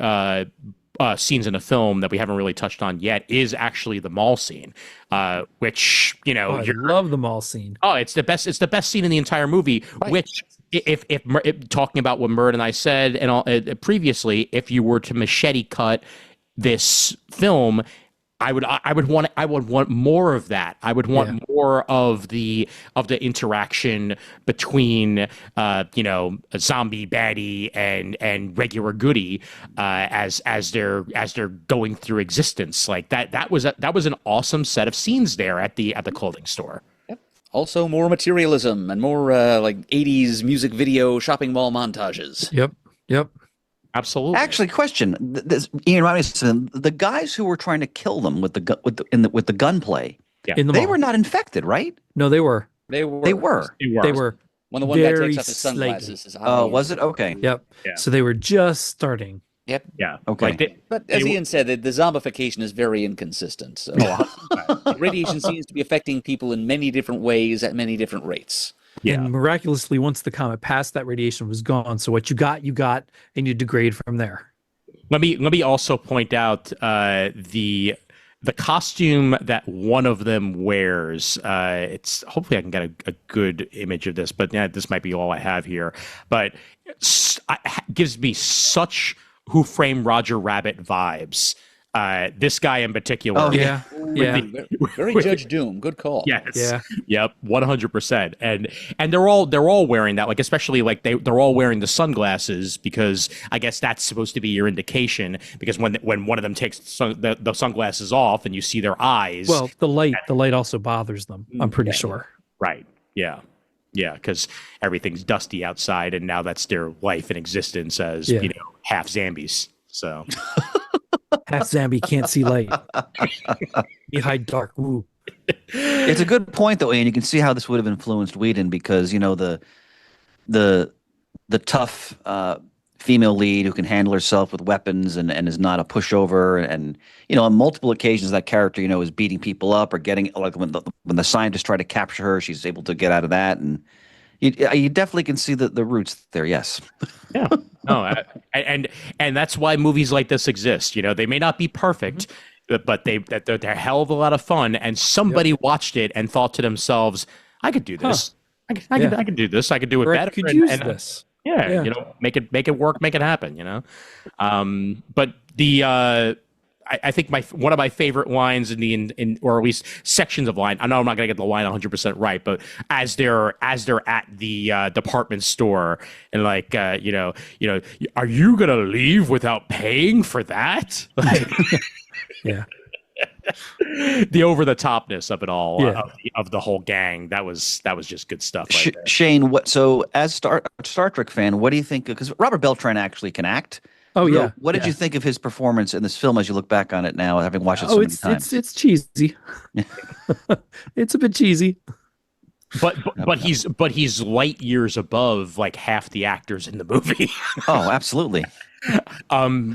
scenes in the film that we haven't really touched on yet is actually the mall scene, which, I love the mall scene. Oh, it's the best. It's the best scene in the entire movie. Right. Which, if talking about what Murd and I said and all, previously, if you were to machete cut this film, I would want more of that. I would want more of the interaction between a zombie baddie and regular goodie as they're going through existence. Like that was an awesome set of scenes there at the clothing store. Also, more materialism and more like 80s music video shopping mall montages. Yep. Absolutely. Actually, question: Ian Robinson, the guys who were trying to kill them with the gunplay, they were not infected, right? No, they were. They were. When the one guy takes off his sunglasses, his eye. Oh, was it? Okay. Yep. Yeah. So they were just starting. Yep. Yeah. Okay. Like But as Ian said, the zombification is very inconsistent. So radiation seems to be affecting people in many different ways at many different rates. Yeah. And miraculously, once the comet passed, that radiation was gone. So what you got, and you degrade from there. Let me also point out the costume that one of them wears. It's hopefully I can get a good image of this, but this might be all I have here. But gives me such Who Framed Roger Rabbit vibes. This guy in particular. Oh, Yeah. Yeah. Very Judge Doom. Good call. Yes. Yeah. Yep. 100%. And they're all wearing that. Like, especially like they're all wearing the sunglasses, because I guess that's supposed to be your indication, because when one of them takes the sunglasses off and you see their eyes. Well, the light also bothers them, I'm pretty sure. Right. Yeah. Yeah. Because everything's dusty outside, and now that's their life and existence as, half zombies. So. Half zombie can't see light. Behind dark. Ooh. It's a good point though, and you can see how this would have influenced Whedon, because the tough female lead who can handle herself with weapons and is not a pushover, and on multiple occasions that character is beating people up or getting, like when the scientists try to capture her, she's able to get out of that, and you definitely can see the roots there. Yes. Yeah. No, and that's why movies like this exist. They may not be perfect, but they're a hell of a lot of fun. And somebody watched it and thought to themselves, "I could do this. I could do this. I could do it Brent better. could use this. Yeah, make it work, make it happen. But the I think one of my favorite lines in or at least sections of line. I know I'm not gonna get the line 100% right, but as they're at the department store and like are you gonna leave without paying for that? Like, Yeah. the over the topness of it all, Yeah. of the whole gang. That was just good stuff. Right there. Shane, so as Star Trek fan, what do you think? Because Robert Beltran actually can act. Oh yeah. What did you think of his performance in this film as you look back on it now, having watched it so many times? It's cheesy. It's a bit cheesy. But he's light years above like half the actors in the movie. Oh, absolutely. I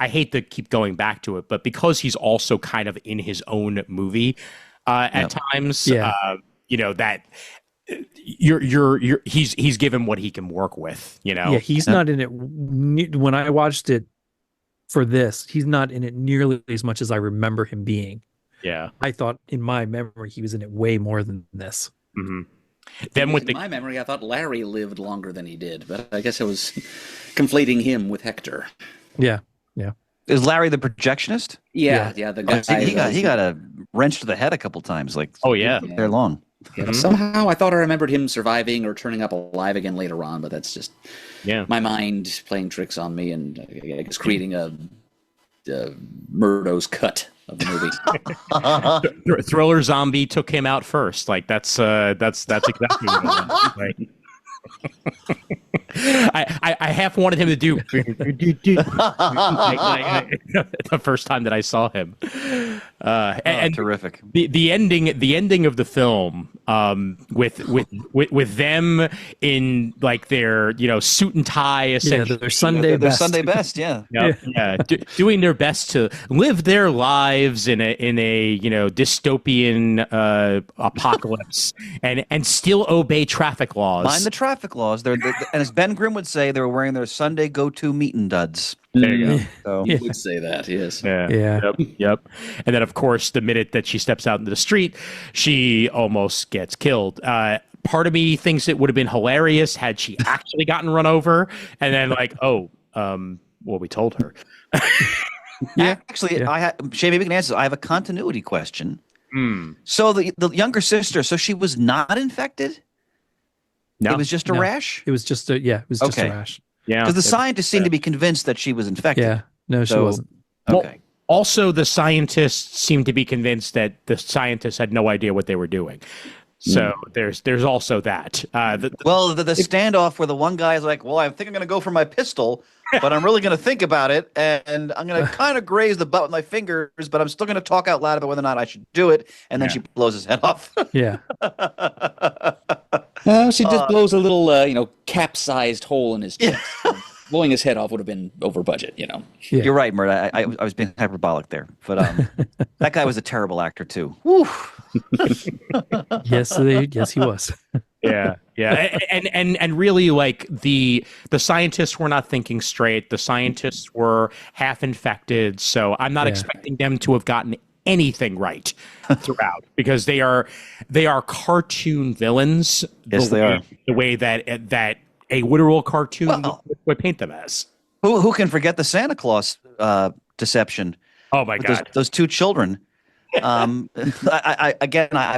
hate to keep going back to it, but because he's also kind of in his own movie at times, that he's given what he can work with. Yeah, he's not in it. When I watched it for this, he's not in it nearly as much as I remember him being. Yeah, I thought in my memory he was in it way more than this. Mm-hmm. Then in my memory, I thought Larry lived longer than he did, but I guess I was conflating him with Hector. Yeah, yeah. Is Larry the projectionist? Yeah. The guy. He got a wrench to the head a couple times. Like, they're long. Yeah, mm-hmm. Somehow I thought I remembered him surviving or turning up alive again later on, but that's just my mind playing tricks on me and I guess creating a Murdo's cut of the movie. Thriller Zombie took him out first. Like that's exactly what it was. Right? I half wanted him to do the first time that I saw him. And terrific. The ending of the film, with them in like their suit and tie, essentially. Their Sunday best. Sunday best, yeah. Doing their best to live their lives in a dystopian apocalypse and still obey traffic laws. Mind the traffic laws. And as Ben Grimm would say, they were wearing their Sunday go-to meeting duds. There you go. So. He would say that, yes. Yeah. Yep. And then, of course, the minute that she steps out into the street, she almost gets killed. Part of me thinks it would have been hilarious had she actually gotten run over, and then we told her. Actually, Shay, maybe we can answer this. I have a continuity question. So the younger sister, so she was not infected? No. It was just a rash? It was just a rash. Yeah. Because the scientists seemed to be convinced that she was infected. Yeah. No, she wasn't. Okay. Well, also, the scientists seemed to be convinced that the scientists had no idea what they were doing. So there's also that. The standoff where the one guy is like, well, I think I'm going to go for my pistol, but I'm really going to think about it, and I'm going to kind of graze the butt with my fingers, but I'm still going to talk out loud about whether or not I should do it, and then she blows his head off. Yeah. She just blows a little, capsized hole in his chest. Blowing his head off would have been over budget, Yeah. You're right, Murd. I was being hyperbolic there, but that guy was a terrible actor too. Woo. Yes, he was. Yeah. And really, like the scientists were not thinking straight. The scientists were half infected, so I'm not expecting them to have gotten anything right throughout, because they are cartoon villains. Yes, they are. The way that a literal cartoon would paint them as. Who can forget the Santa Claus deception? Oh my with God. those two children. I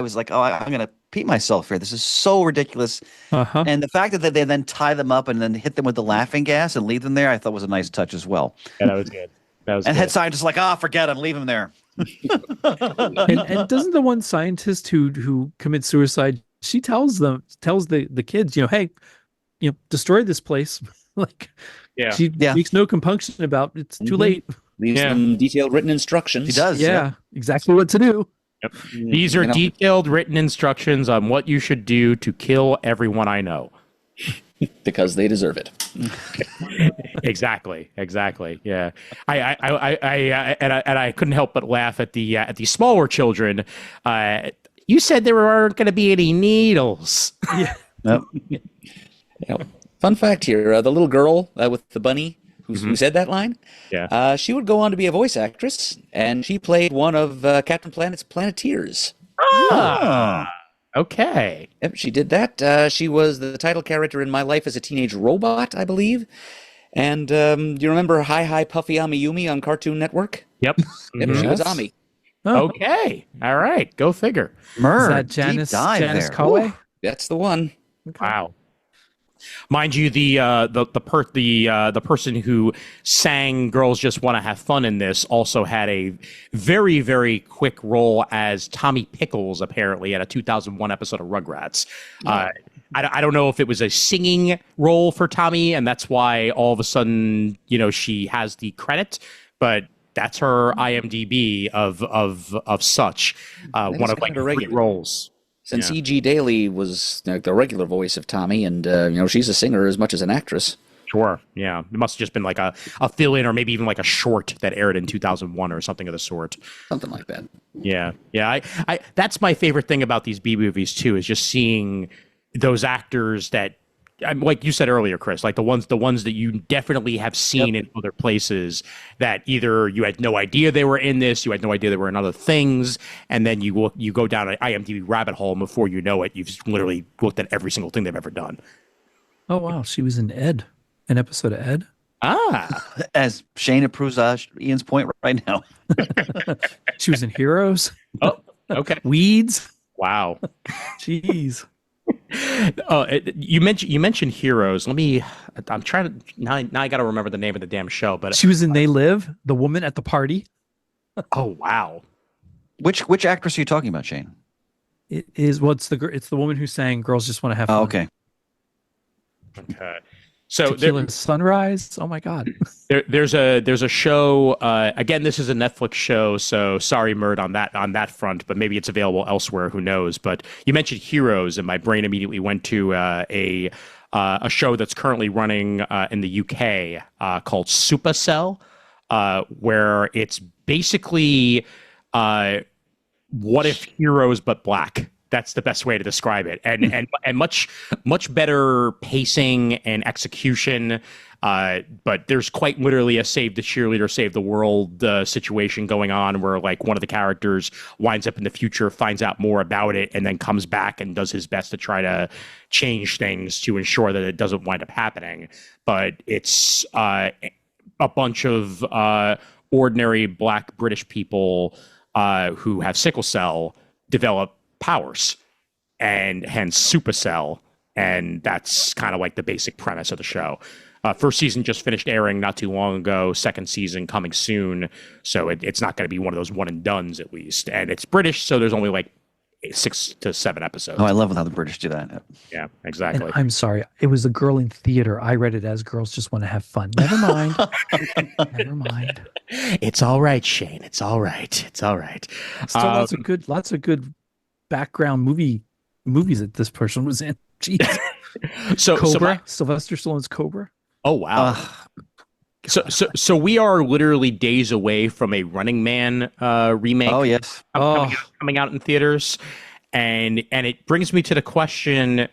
was like, I'm gonna pee myself here. This is so ridiculous. Uh-huh. And the fact that they then tie them up and then hit them with the laughing gas and leave them there, I thought was a nice touch as well. Yeah, that was good. That was And good. head scientists like, forget him, leave him there. And doesn't the one scientist who commits suicide, she tells the kids, hey, destroy this place. Like, Yeah. she makes no compunction about it's too late. Leaves them detailed written instructions. She does. Yeah, exactly what to do. Yep. These are detailed written instructions on what you should do to kill everyone I know. Because they deserve it. Exactly. Yeah. I couldn't help but laugh at the smaller children. You said there weren't going to be any needles. Yeah. Yep. Fun fact here: the little girl with the bunny who said that line, she would go on to be a voice actress, and she played one of Captain Planet's Planeteers. Okay. Yep, she did that. She was the title character in My Life as a Teenage Robot, I believe. And do you remember Hi Hi Puffy Amiyumi on Cartoon Network? Yep. Yep, she was Ami. Oh. Okay. All right. Go figure. Murd, Is that Janice there. Coe? That's the one. Wow. Mind you, the person who sang "Girls Just Want to Have Fun" in this also had a very, very quick role as Tommy Pickles, apparently, at a 2001 episode of Rugrats. I don't know if it was a singing role for Tommy, and that's why all of a sudden, she has the credit, but that's her IMDb of such one of like great roles. Since E.G. Daly was the regular voice of Tommy, and she's a singer as much as an actress. Sure. Yeah. It must have just been like a fill-in or maybe even like a short that aired in 2001 or something of the sort. Something like that. Yeah. Yeah. I that's my favorite thing about these B movies too, is just seeing those actors that, like you said earlier, Chris, like the ones that you definitely have seen in other places that either you had no idea they were in this, you had no idea they were in other things, and then you go down an IMDb rabbit hole, and before you know it, you've literally looked at every single thing they've ever done. Oh wow, she was in Ed, an episode of Ed. As Shane approves Ian's point right now. She was in Heroes. Oh, okay. Weeds. Wow. Jeez. You mentioned Heroes. I'm trying to now I got to remember the name of the damn show, but She was in They Live, the woman at the party. oh wow. Which actress are you talking about, Shane? It is it's the woman who sang "Girls Just Want to Have Fun." Oh, okay. Okay. So Tequila Sunrise. Oh my God. there's a show. Again, this is a Netflix show, so sorry, Murd, on that front. But maybe it's available elsewhere. Who knows? But you mentioned Heroes, and my brain immediately went to a show that's currently running in the UK called Supercell, where it's basically what if Heroes but black. That's the best way to describe it, and much better pacing and execution. But there's quite literally a save the cheerleader, save the world situation going on, where like one of the characters winds up in the future, finds out more about it, and then comes back and does his best to try to change things to ensure that it doesn't wind up happening. But it's a bunch of ordinary black British people who have sickle cell develop powers, and hence Supercell, and that's kind of like the basic premise of the show. First season just finished airing not too long ago. Second season coming soon, so it's not going to be one of those one and dones at least. And it's British, so there's only like 6 to 7 episodes. Oh, I love how the British do that. Yeah, exactly. And I'm sorry, it was a girl in theater. I read it as "Girls Just Want to Have Fun." Never mind. Never mind. It's all right, Shane. It's all right. It's all right. Still lots of good background movies that this person was in. Jeez. Cobra, Sylvester Stallone's Cobra. Oh wow. So we are literally days away from a Running Man remake. Oh yes. Coming out in theaters, and it brings me to the question: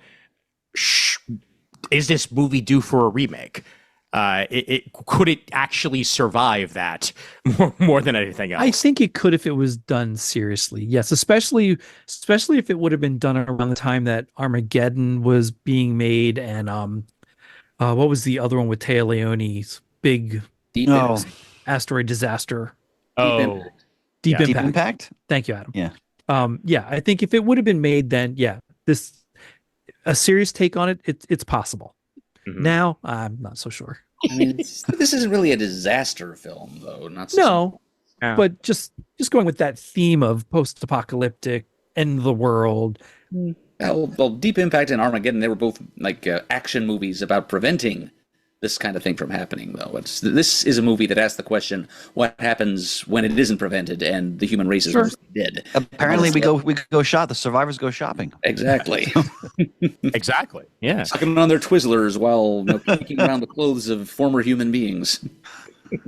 is this movie due for a remake? Could it actually survive that more than anything else? I think it could if it was done seriously. Yes, especially if it would have been done around the time that Armageddon was being made, and what was the other one with Téa Leoni's big Deep No. Impact. asteroid disaster. Oh, Impact. Deep Yeah. Deep Impact. Impact? Thank you, Adam. Yeah. I think if it would have been made then, a serious take on it, it's possible. Mhm. Now, I'm not so sure. I mean, this isn't really a disaster film, though. Not so No, Yeah. but just going with that theme of post-apocalyptic, end of the world. Well, Deep Impact and Armageddon, they were both like action movies about preventing this kind of thing from happening, though. This is a movie that asks the question, what happens when it isn't prevented and the human race is mostly dead? Apparently, we go shop. The survivors go shopping. Exactly. Exactly. Yeah. Sucking on their Twizzlers while peeking around the clothes of former human beings.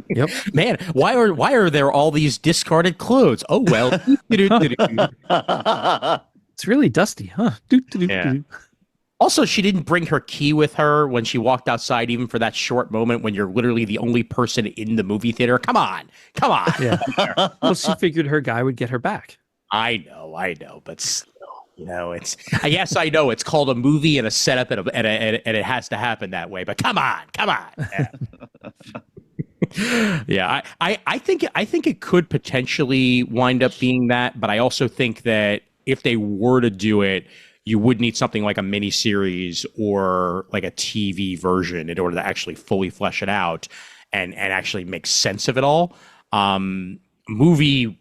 Yep. Man, why are there all these discarded clothes? Oh well. It's really dusty, huh? Yeah. Also, she didn't bring her key with her when she walked outside, even for that short moment when you're literally the only person in the movie theater. Come on. Yeah. Well, she figured her guy would get her back. I know, but still, it's. Yes, I know it's called a movie and a setup and it has to happen that way. But come on. Yeah, I think it could potentially wind up being that, but I also think that if they were to do it, you would need something like a miniseries or like a TV version in order to actually fully flesh it out and actually make sense of it all. Movie,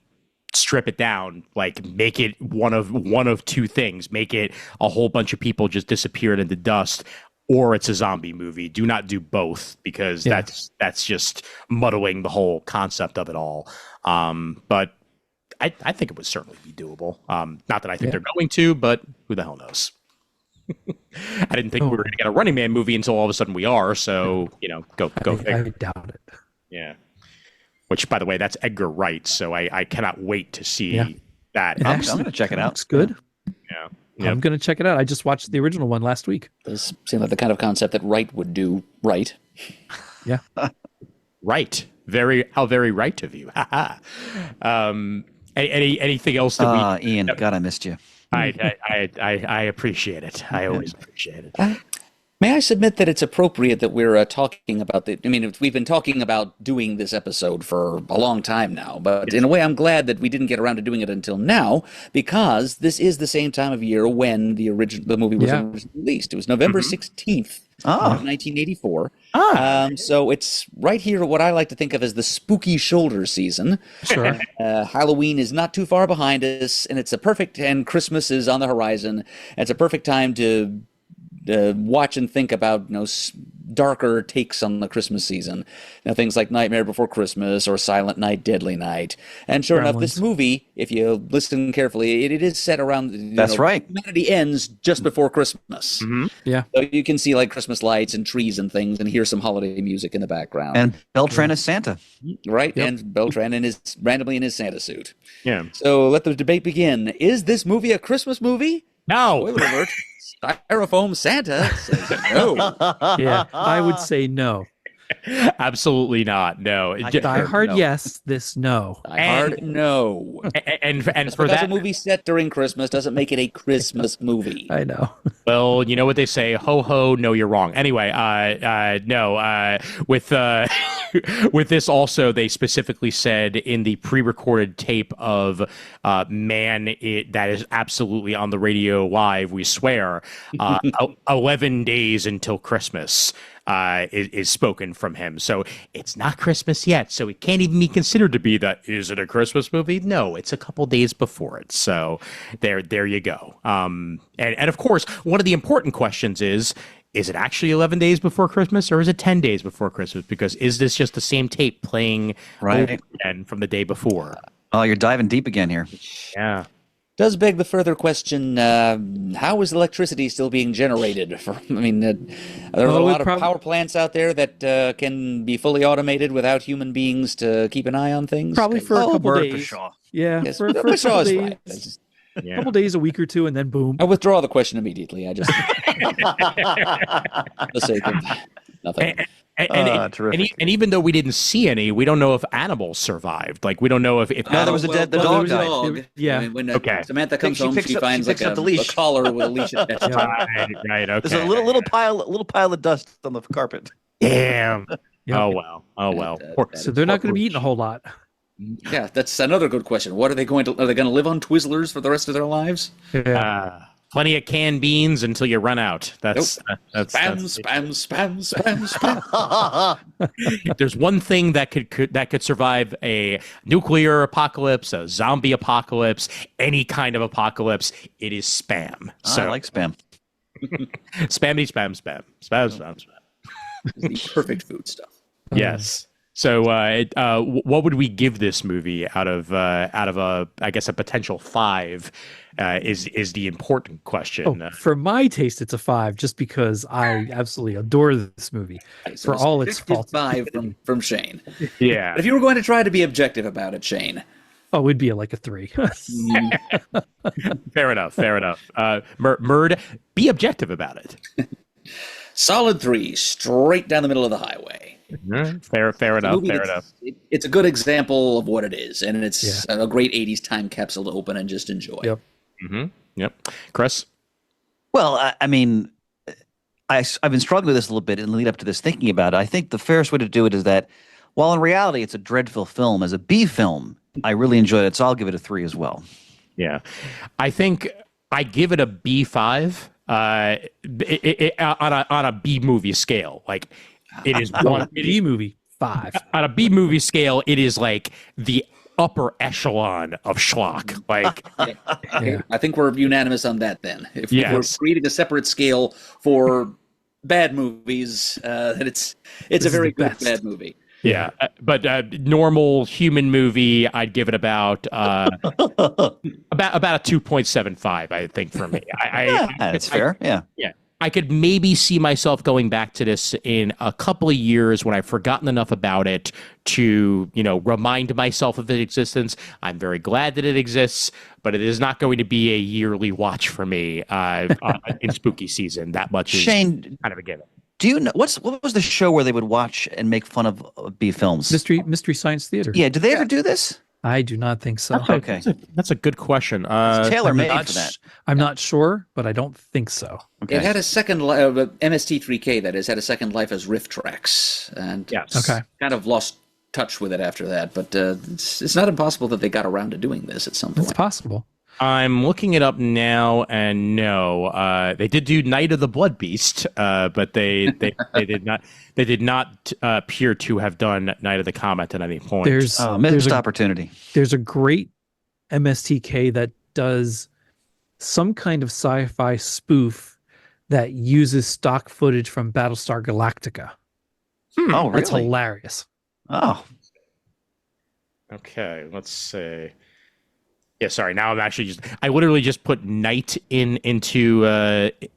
strip it down, like make it one of two things. Make it a whole bunch of people just disappeared into dust, or it's a zombie movie. Do not do both, because that's just muddling the whole concept of it all. But I think it would certainly be doable. Not that I think they're going to, but who the hell knows? I didn't think we were going to get a Running Man movie until all of a sudden we are. So, go figure. I doubt it. Yeah. Which, by the way, that's Edgar Wright. So I cannot wait to see that. I'm going to check it out. Looks good. Yeah. I'm going to check it out. I just watched the original one last week. Does seem like the kind of concept that Wright would do right. Yeah. Right. How very right of you. Anything else that we? Ian, God, I missed you. I appreciate it. I always appreciate it. May I submit that it's appropriate that we're talking about we've been talking about doing this episode for a long time now, but in a way I'm glad that we didn't get around to doing it until now, because this is the same time of year when the movie was originally released. It was November 16th. Of 1984. So it's right here what I like to think of as the spooky shoulder season. Sure. Halloween is not too far behind us, and and Christmas is on the horizon. It's a perfect time to watch and think about darker takes on the Christmas season. Things like Nightmare Before Christmas or Silent Night, Deadly Night. And sure enough, this movie, if you listen carefully, it is set around. That's right. Humanity ends just before Christmas. Mm-hmm. Yeah. So you can see like Christmas lights and trees and things, and hear some holiday music in the background. And Beltran is Santa. Right, and Beltran randomly in his Santa suit. Yeah. So let the debate begin. Is this movie a Christmas movie? No. Spoiler alert. Styrofoam Santa says no. Yeah, I would say no. Absolutely not. No. Die Hard, yes. This, no. Die Hard, no. And Just for because that, a movie set during Christmas doesn't make it a Christmas movie. I know. well, you know what they say, ho ho, no, you're wrong. Anyway, no. With with this also, they specifically said in the pre-recorded tape of that is absolutely on the radio live, we swear, 11 days until Christmas. Is spoken from him. So it's not Christmas yet. So it can't even be considered to be that. Is it a Christmas movie? No, it's a couple days before it. So there you go. And of course, one of the important questions is it actually 11 days before Christmas, or is it 10 days before Christmas? Because is this just the same tape playing over again from the day before? Oh, you're diving deep again here. Yeah. Does beg the further question, how is electricity still being generated? There are a lot of power plants out there that can be fully automated without human beings to keep an eye on things. Probably for a couple days. Pshaw. Yeah, Yes, for a Pshaw couple is days. right. I just- Yeah. Couple days, a week or two, and then boom. I withdraw the question immediately. I just for the sake of nothing. Terrific. And even though we didn't see any, we don't know if animals survived. Like, we don't know if No, there was a dead. The dog died. Yeah. When Okay. Samantha comes She home, picks she up- finds she picks like up the a leash. collar with a leash attached to it. right. Okay. There's a little pile of dust on the carpet. Damn. Yeah. Oh well. Oh well. Poor- So they're not going to be eating a whole lot. Yeah, that's another good question. What are they going to? Are they going to live on Twizzlers for the rest of their lives? Yeah. Plenty of canned beans until you run out. That's Spam. There's one thing that could survive a nuclear apocalypse, a zombie apocalypse, any kind of apocalypse. It is spam. So I like spam. spammy spam. The perfect food stuff. Yes. So, what would we give this movie out of a I guess a potential 5? Is the important question. Oh, for my taste, it's a 5, just because I absolutely adore this movie So for all its faults. 5 from Shane. Yeah. If you were going to try to be objective about it, Shane. Oh, it'd be like a 3. Fair enough. Murd, be objective about it. Solid 3, straight down the middle of the highway. Fair enough. It's a good example of what it is, and it's a great 80s time capsule to open and just enjoy. Yep. Yep. Chris? Well, I mean, I've been struggling with this a little bit in the lead up to this, thinking about it. I think the fairest way to do it is that, while in reality it's a dreadful film, as a B film, I really enjoyed it, so I'll give it a 3 as well. Yeah. I think I give it a B5 on a B movie scale. Like, it is one B movie 5. on a B movie scale. It is like the upper echelon of schlock. Like, Yeah. I think we're unanimous on that then. If we're Yes. creating a separate scale for bad movies, then it's a is very the good best. bad movie. yeah, but normal human movie, I'd give it about about a 2.75. I think for me, That's fair. Yeah. Yeah. I could maybe see myself going back to this in a couple of years when I've forgotten enough about it to, remind myself of its existence. I'm very glad that it exists, but it is not going to be a yearly watch for me in spooky season. That much is Shane, kind of a given. do you know what was the show where they would watch and make fun of B films? Mystery Science Theater. Yeah, did they ever do this? I do not think so. Okay. That's a good question. It's tailor-made not for that. I'm not sure, but I don't think so. Okay. It had a second life, MST3K that is, had a second life as riff tracks, and Yes. Okay. kind of lost touch with it after that. But it's not impossible that they got around to doing this at some It's point. possible. I'm looking it up now, and no, they did do Night of the Blood Beast, but they did not appear to have done Night of the Comet at any point. There's Missed opportunity. there's a great MSTK that does some kind of sci-fi spoof that uses stock footage from Battlestar Galactica. Oh, That's really? hilarious. Oh, Okay, let's see. Yeah, sorry. Now I'm actually I literally just put night into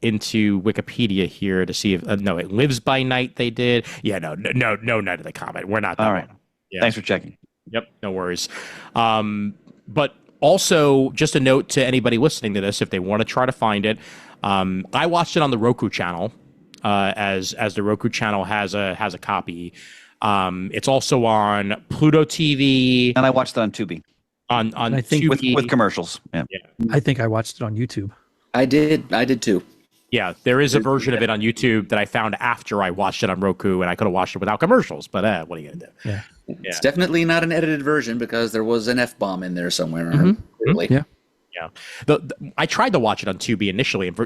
Wikipedia here to see if no, it lives by night. They did. Yeah, no, Night of the Comet. We're not that all right. one. Yeah. Thanks for checking. Yep, no worries. But also, just a note to anybody listening to this, if they want to try to find it, I watched it on the Roku channel, as the Roku channel has a copy. It's also on Pluto TV. And I watched it on Tubi On I think Tubi. with commercials. Yeah. I think I watched it on YouTube. I did too. Yeah, there is a version of it on YouTube that I found after I watched it on Roku, and I could have watched it without commercials. But what are you gonna do? Yeah. It's definitely not an edited version because there was an F-bomb in there somewhere. Clearly. Yeah. Yeah, I tried to watch it on Tubi initially, and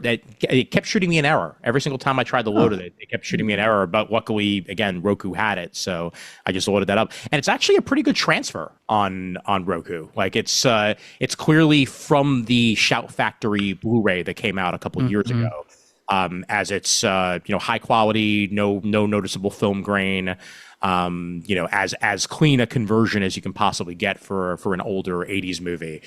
it kept shooting me an error every single time I tried to load it. It kept shooting me an error, but luckily, again, Roku had it, so I just loaded that up, and it's actually a pretty good transfer on Roku. Like it's clearly from the Shout Factory Blu-ray that came out a couple of years ago, as it's high quality, no noticeable film grain. As clean a conversion as you can possibly get for an older 80s movie.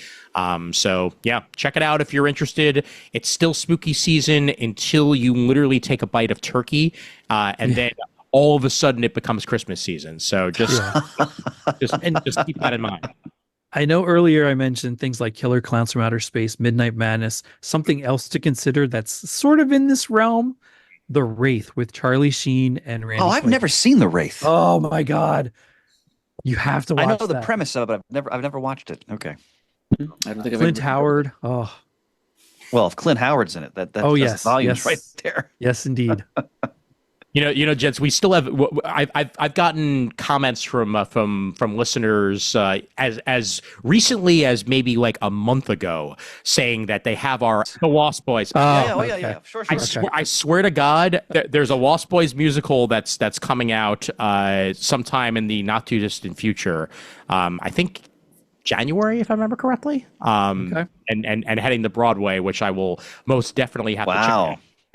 So yeah, check it out if you're interested. It's still spooky season until you literally take a bite of turkey, and then all of a sudden it becomes Christmas season. So just keep that in mind. I know earlier I mentioned things like Killer Clowns from Outer Space, Midnight Madness. Something else to consider that's sort of in this realm, The Wraith with Charlie Sheen and Randy. Oh, I've Quaid. never seen The Wraith. Oh my God. You have to watch I know the that. premise of it, but I've never watched it. Okay. I don't think I've Clint ever- Howard. Oh, Well, if Clint Howard's in it, that's yes, volumes yes. right there. yes, indeed. gents, we still have. I've gotten comments from listeners as recently as maybe like a month ago, saying that they have the Lost Boys. Yeah. Sure. I swear to God, there's a Lost Boys musical that's coming out sometime in the not too distant future. I think January, if I remember correctly. And heading to Broadway, which I will most definitely have to check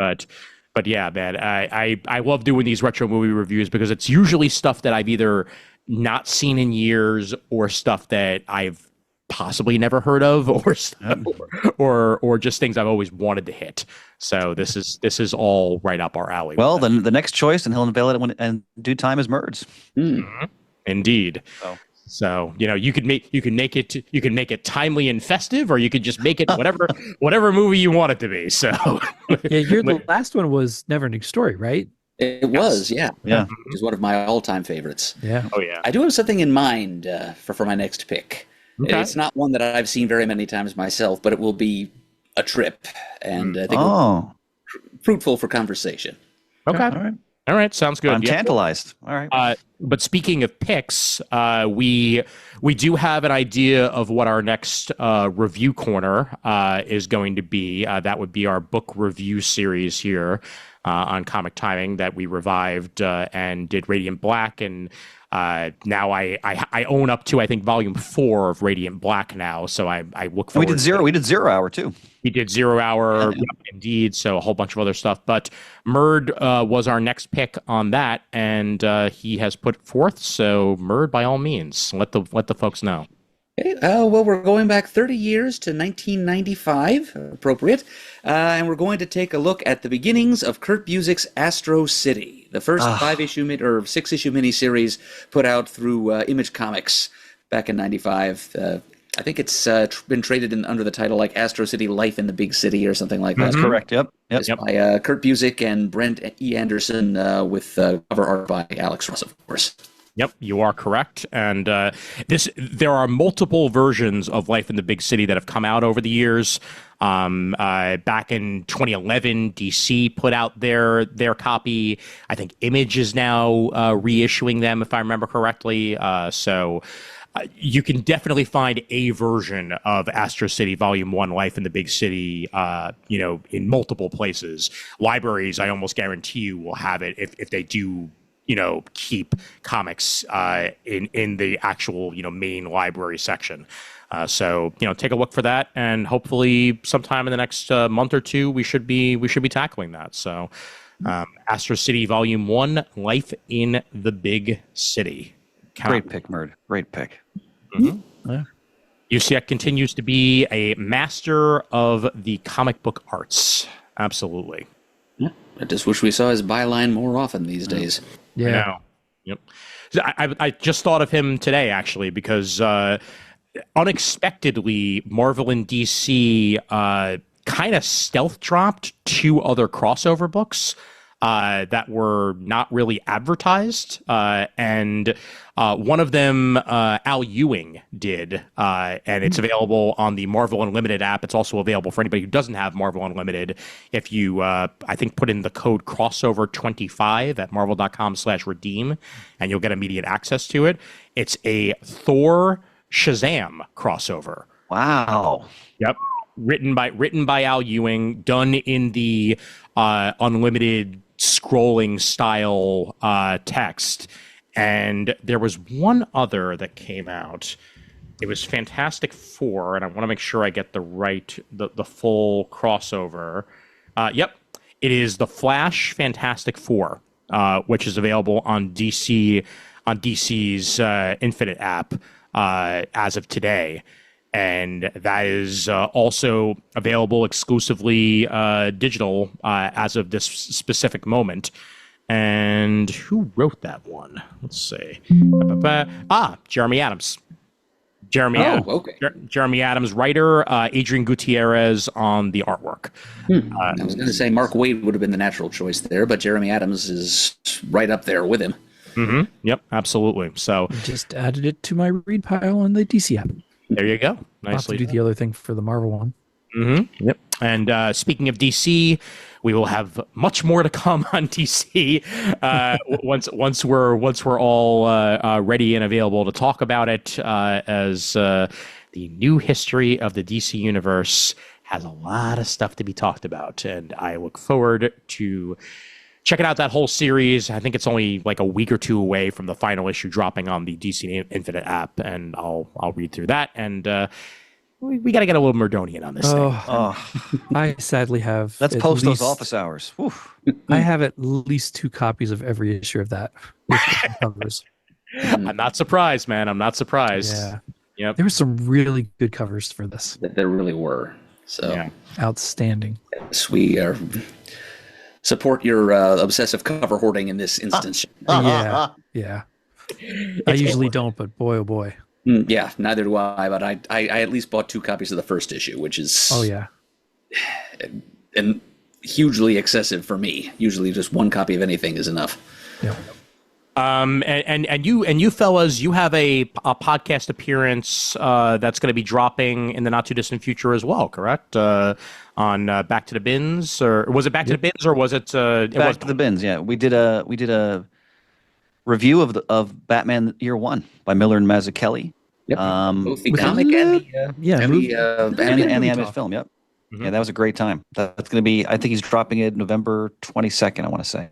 out. But yeah, man, I love doing these retro movie reviews because it's usually stuff that I've either not seen in years or stuff that I've possibly never heard of, or just things I've always wanted to hit. So this is all right up our alley. Well, then the next choice, and he'll unveil it in due time, is Murd's. Mm-hmm. Indeed. So you can make it timely and festive, or you could just make it whatever movie you want it to be. So the last one was Never Ending Story, right? It was, yeah. Yeah. It was one of my all-time favorites. Yeah. Oh yeah. I do have something in mind for my next pick. Okay. It's not one that I've seen very many times myself, but it will be a trip, and I think it will be fruitful for conversation. Okay. All right. Sounds good. I'm tantalized. All right. But speaking of picks, we do have an idea of what our next review corner is going to be. That would be our book review series here on Comic Timing that we revived and did Radiant Black, and now I own up to, I think, volume 4 of Radiant Black now. So I look forward. We did Zero Hour too. We did 0 Hour, indeed. So a whole bunch of other stuff. But Murd was our next pick on that, and he has put forth. So Murd, by all means, let the folks know. Okay, well, we're going back 30 years to 1995, appropriate, and we're going to take a look at the beginnings of Kurt Busiek's Astro City, the first 6-issue miniseries put out through Image Comics back in 95. I think it's been traded under the title like Astro City: Life in the Big City or something like that. That's correct. Yep. It's by Kurt Busiek and Brent E. Anderson with cover art by Alex Ross, of course. Yep, you are correct. And there are multiple versions of Life in the Big City that have come out over the years. Back in 2011, DC put out their copy. I think Image is now reissuing them, if I remember correctly. So you can definitely find a version of Astro City Volume 1, Life in the Big City, in multiple places. Libraries, I almost guarantee you, will have it if they do keep comics in the actual main library section. So take a look for that, and hopefully sometime in the next month or two we should be tackling that. So Astro City Volume 1, Life in the Big City. Great pick, Murd. Great pick. Mm-hmm. Yeah. Busiek continues to be a master of the comic book arts. Absolutely. Yeah. I just wish we saw his byline more often these days. Yeah. Yep. I just thought of him today, actually, because unexpectedly, Marvel and DC kind of stealth dropped 2 other crossover books that were not really advertised. And one of them, Al Ewing did, and it's available on the Marvel Unlimited app. It's also available for anybody who doesn't have Marvel Unlimited. If you, I think, put in the code crossover25 at marvel.com/redeem, and you'll get immediate access to it. It's a Thor Shazam crossover. Wow. Yep. Written by Al Ewing, done in the unlimited scrolling style text. And there was one other that came out. It was Fantastic Four, and I want to make sure I get the full crossover. Yep, it is the Flash Fantastic Four, which is available on DC's Infinite app as of today. And that is also available exclusively digital as of this specific moment. And who wrote that one? Let's see. Jeremy Adams. Jeremy Adams, writer. Adrian Gutierrez on the artwork. I was going to say Mark Waid would have been the natural choice there, but Jeremy Adams is right up there with him. Mm-hmm. Yep, absolutely. So just added it to my read pile on the DC app. There you go. Nicely. I'll have to do the other thing for the Marvel one. Mm-hmm. Yep. And speaking of DC, we will have much more to come on DC once we're all ready and available to talk about it. As the new history of the DC universe has a lot of stuff to be talked about, and I look forward to checking out that whole series. I think it's only like a week or two away from the final issue dropping on the DC Infinite app, and I'll read through that. And we got to get a little Murdonian on this thing. Oh, I sadly have. let's at post those least- office hours. Whew. I have at least 2 copies of every issue of that with different covers. I'm not surprised, man. I'm not surprised. Yeah. Yep. There were some really good covers for this. There really were. So Yeah. Outstanding. yes, we are support your obsessive cover hoarding in this instance. Yeah. I usually don't, but boy, oh boy. Yeah, neither do I. But I at least bought 2 copies of the first issue, which is Oh yeah. and hugely excessive for me. Usually, just 1 copy of anything is enough. Yeah. And you fellas, you have a podcast appearance that's going to be dropping in the not too distant future as well, correct? On Back to the Bins, or was it Back to the Bins, or was it? Back to the Bins. Yeah, we did a review of Batman Year One by Miller and Mazzucchelli. Yep. Both the was comic it- and the yeah, and movie- the And the animated film. Yep. Yeah, that was a great time. That's going to be. I think he's dropping it November 22nd. I want to say.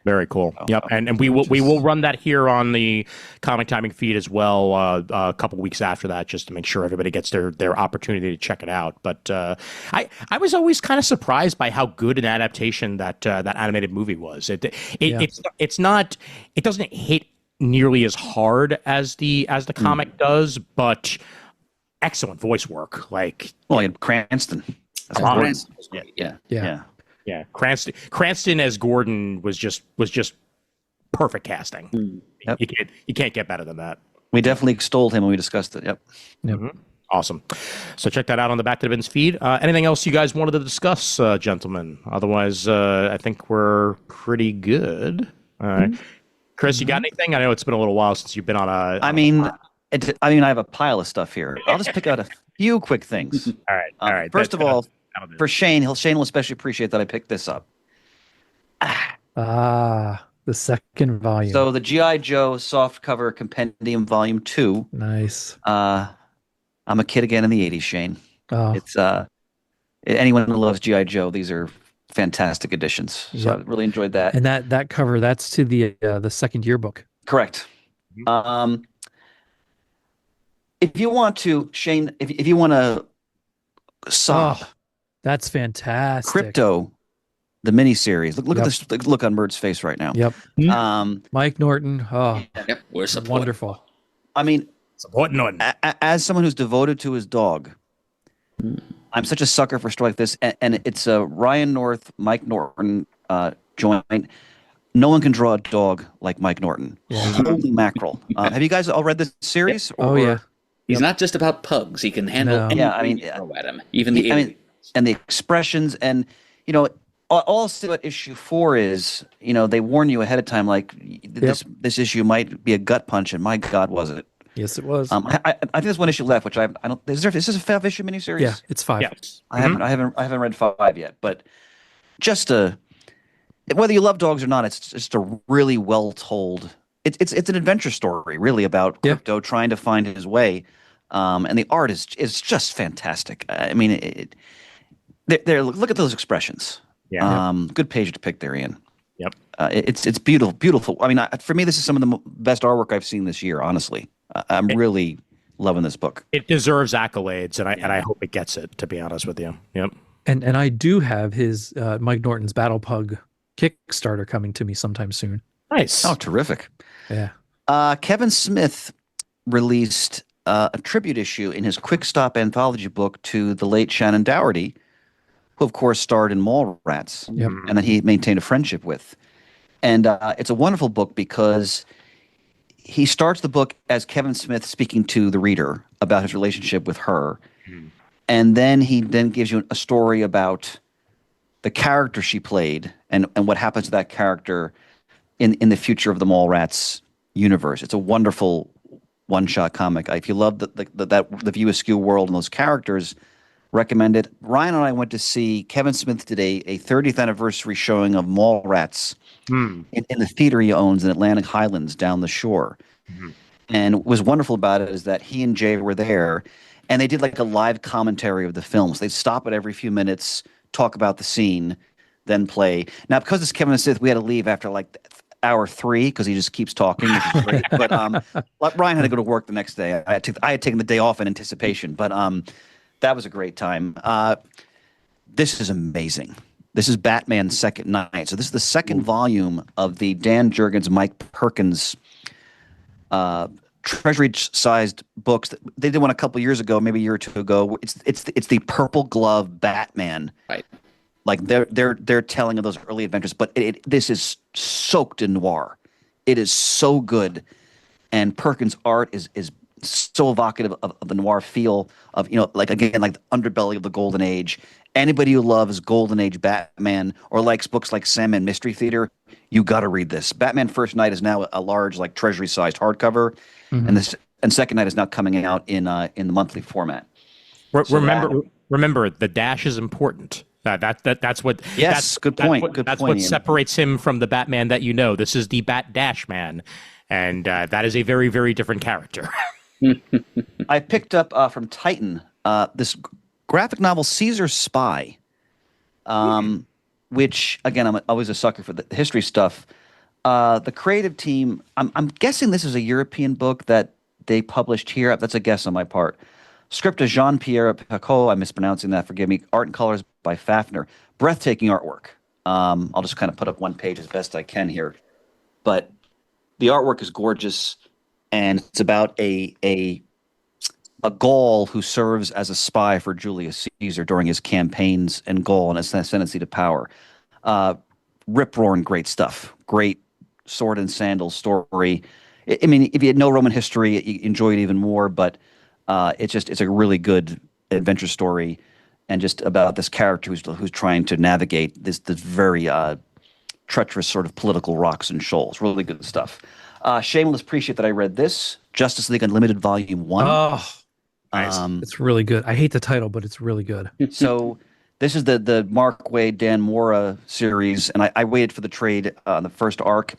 Very cool. Yep, and we will run that here on the Comic Timing feed as well a couple weeks after that, just to make sure everybody gets their opportunity to check it out. But I was always kind of surprised by how good an adaptation that animated movie was. It's not, it doesn't hit nearly as hard as the comic does, but excellent voice work. Like, Well, and Cranston. That's Cranston. Cranston. was great. Yeah. Yeah. yeah, Cranston as Gordon was just perfect casting. Yep. You can't get better than that. We definitely extolled him when we discussed it. Yep. Awesome. So check that out on the Back to the Bins feed. Anything else you guys wanted to discuss, gentlemen? Otherwise, I think we're pretty good. All right. Chris, you got anything? I know it's been a little while since you've been on a. I mean, I have a pile of stuff here. I'll just pick out a few quick things. All right. First of all, that'll do. for Shane, Shane will especially appreciate that I picked this up. The second volume. So the G.I. Joe softcover compendium volume 2. Nice. I'm a kid again in the 80s, Shane. Oh, It's anyone who loves G.I. Joe, these are fantastic editions. So Yep. I really enjoyed that. and that cover, that's to the second yearbook. Correct. If you want to, Shane, if you want to sob, Oh, that's fantastic. Crypto, the miniseries. Look Yep. at this look on Murd's face right now. Yep. Um, Mike Norton. Oh, Yep. We're supporting. wonderful. I mean, Supporting on. as someone who's devoted to his dog, I'm such a sucker for stuff like this, and it's a Ryan North, Mike Norton joint. No one can draw a dog like Mike Norton. Holy mackerel! Have you guys all read this series? Oh yeah. He's not just about pugs. He can handle No. anything Yeah, I mean, you throw at him, even the I mean, aliens. and the expressions, and all I'll say about issue 4 is, they warn you ahead of time, like this issue might be a gut punch, and my God, was it? Yes, it was. I think there's one issue left, which I don't. Is this a 5-issue miniseries? Yeah, it's 5. Yes. I haven't read 5 yet, but just whether you love dogs or not, it's just a really well told. It's an adventure story, really, about Crypto trying to find his way, and the art is just fantastic. I mean, look at those expressions. Yeah. Good page to pick there, Ian. Yep. It's beautiful, beautiful. I mean, for me, this is some of the best artwork I've seen this year. Honestly, I'm really loving this book. It deserves accolades, and I hope it gets it. To be honest with you. Yep. And I do have his Mike Norton's Battle Pug Kickstarter coming to me sometime soon. Nice. Oh, terrific. Yeah. Kevin Smith released a tribute issue in his Quick Stop anthology book to the late Shannon Doherty, who, of course, starred in Mallrats, Yep. and that he maintained a friendship with. And it's a wonderful book because he starts the book as Kevin Smith speaking to the reader about his relationship with her. And then he gives you a story about the character she played and what happens to that character in the future of the Mallrats universe. It's a wonderful one-shot comic. If you love the View Askew world and those characters, Recommend it. Ryan and I went to see, Kevin Smith did a 30th anniversary showing of Mallrats in the theater he owns in Atlantic Highlands down the shore. And what was wonderful about it is that he and Jay were there, and they did like a live commentary of the films. They'd stop it every few minutes, talk about the scene, then play. Now, because it's Kevin Smith, we had to leave after like hour 3 because he just keeps talking, which is great. But Ryan had to go to work the next day. I had taken the day off in anticipation, but that was a great time. This is amazing. This is Batman's Second Night. So this is the second volume of the Dan Jurgens, Mike Perkins treasury-sized books. They did one a couple years ago, maybe a year or two ago. It's the Purple Glove Batman. Right. Like they're telling of those early adventures, but this is soaked in noir. It is so good, and Perkins' art is so evocative of the noir feel of, like again, like the underbelly of the Golden Age. Anybody who loves Golden Age Batman or likes books like Sandman Mystery Theater, you got to read this. Batman First Night is now a large, like treasury-sized hardcover, and Second Night is now coming out in the monthly format. Remember, the dash is important. That's what. Yes, good point. That's what separates him from the Batman that you know. This is the Bat Dash Man, and that is a very, very different character. I picked up from Titan this graphic novel, Caesar's Spy, which, again, I'm always a sucker for the history stuff. The creative team, I'm guessing this is a European book that they published here. That's a guess on my part. Script of Jean-Pierre Picot, I'm mispronouncing that, forgive me. Art and colors by Fafner. Breathtaking artwork. I'll just kind of put up one page as best I can here. But the artwork is gorgeous, and it's about a Gaul who serves as a spy for Julius Caesar during his campaigns in Gaul and his ascendancy to power. Rip-roaring great stuff. Great sword and sandals story. I mean, if you had no Roman history, you enjoy it even more, but it's a really good adventure story, and just about this character who's trying to navigate this very treacherous sort of political rocks and shoals. Really good stuff. Shane will appreciate that I read this, Justice League Unlimited Volume 1. Oh, nice. It's really good. I hate the title, but it's really good. So this is the Mark Waid, Dan Mora series, and I waited for the trade on the first arc.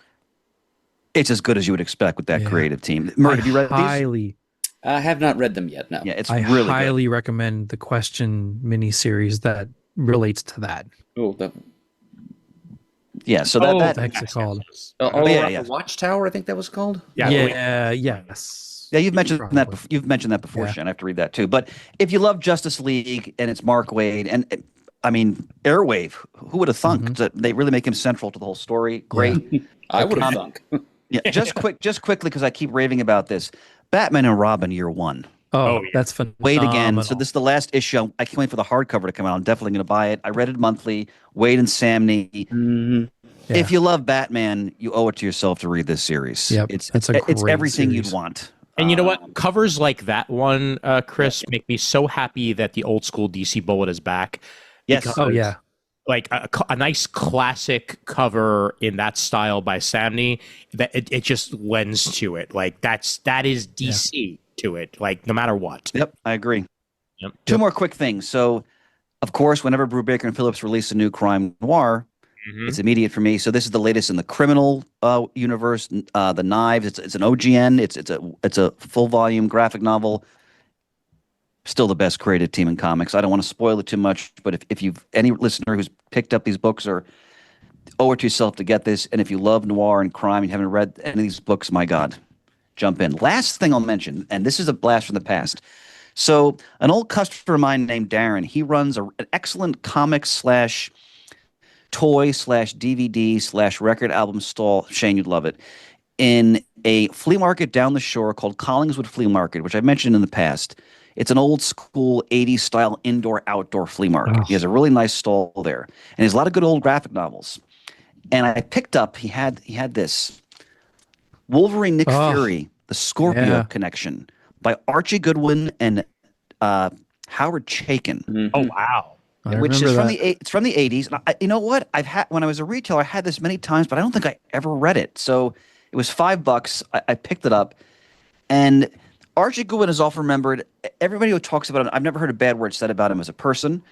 It's as good as you would expect with that creative team. Murd, have you read these? I have not read them yet, no. Yeah, it's I really highly good. recommend the Question miniseries that relates to that. Oh, Yeah, so What the that heck's it called? The Watchtower, I think that was called. Yes. Yeah, you've mentioned Probably. that. You've mentioned that before, Shane. I have to read that too. But if you love Justice League and it's Mark Waid, and I mean Airwave, who would have thunk that they really make him central to the whole story? Great. Yeah. I would have thunk. Yeah, just quickly because I keep raving about this. Batman and Robin Year 1. Oh, that's phenomenal. Wait again. So this is the last issue. I can't wait for the hardcover to come out. I'm definitely going to buy it. I read it monthly. Wade and Samney. Yeah. If you love Batman, you owe it to yourself to read this series. Yep, It's it's everything series. you'd want. And you know what? Covers like that one, Chris, make me so happy that the old school DC Bullet is back. Yes. Because, Oh, yeah. like a nice classic cover in that style by Samney, that it just lends to it. Like that is DC to it. Like no matter what. Yep, I agree. Yep. Two more quick things. So, of course, whenever Brubaker and Phillips release a new crime noir, it's immediate for me. So this is the latest in the criminal universe. The Knives. It's an OGN. It's a full volume graphic novel. Still the best creative team in comics. I don't want to spoil it too much, but if you've any listener who's picked up these books, or owe it to yourself to get this, and if you love noir and crime and you haven't read any of these books, my God, jump in. Last thing I'll mention, and this is a blast from the past. So an old customer of mine named Darren, he runs an excellent comics / toy / DVD / record album stall. Shane, you'd love it. In a flea market down the shore called Collingswood Flea Market, which I mentioned in the past. It's an old school 80s style indoor-outdoor flea market. Oh. He has a really nice stall there. And he has a lot of good old graphic novels. And I picked up, he had this Wolverine Nick Fury, the Scorpio Connection by Archie Goodwin and Howard Chaykin. Oh wow. Which is it's from the 80s. And you know what? When I was a retailer, I had this many times, but I don't think I ever read it. So it was $5. I picked it up, and Archie Goodwin is often remembered. Everybody who talks about him, I've never heard a bad word said about him as a person.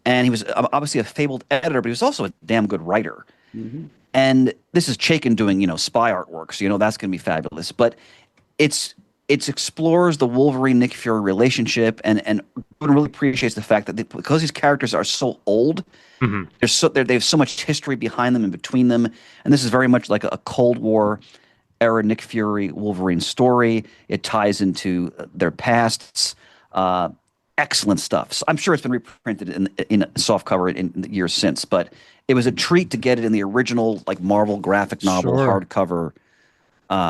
And he was obviously a fabled editor, but he was also a damn good writer. Mm-hmm. And this is Chaykin doing, spy artwork, so that's going to be fabulous. But it explores the Wolverine Nick Fury relationship, and Goodwin really appreciates the fact that because these characters are so old, they have so much history behind them and between them, and this is very much like a Cold War era Nick Fury Wolverine story. It ties into their pasts. Excellent stuff. So I'm sure it's been reprinted in softcover in the years since, but it was a treat to get it in the original Marvel graphic novel hardcover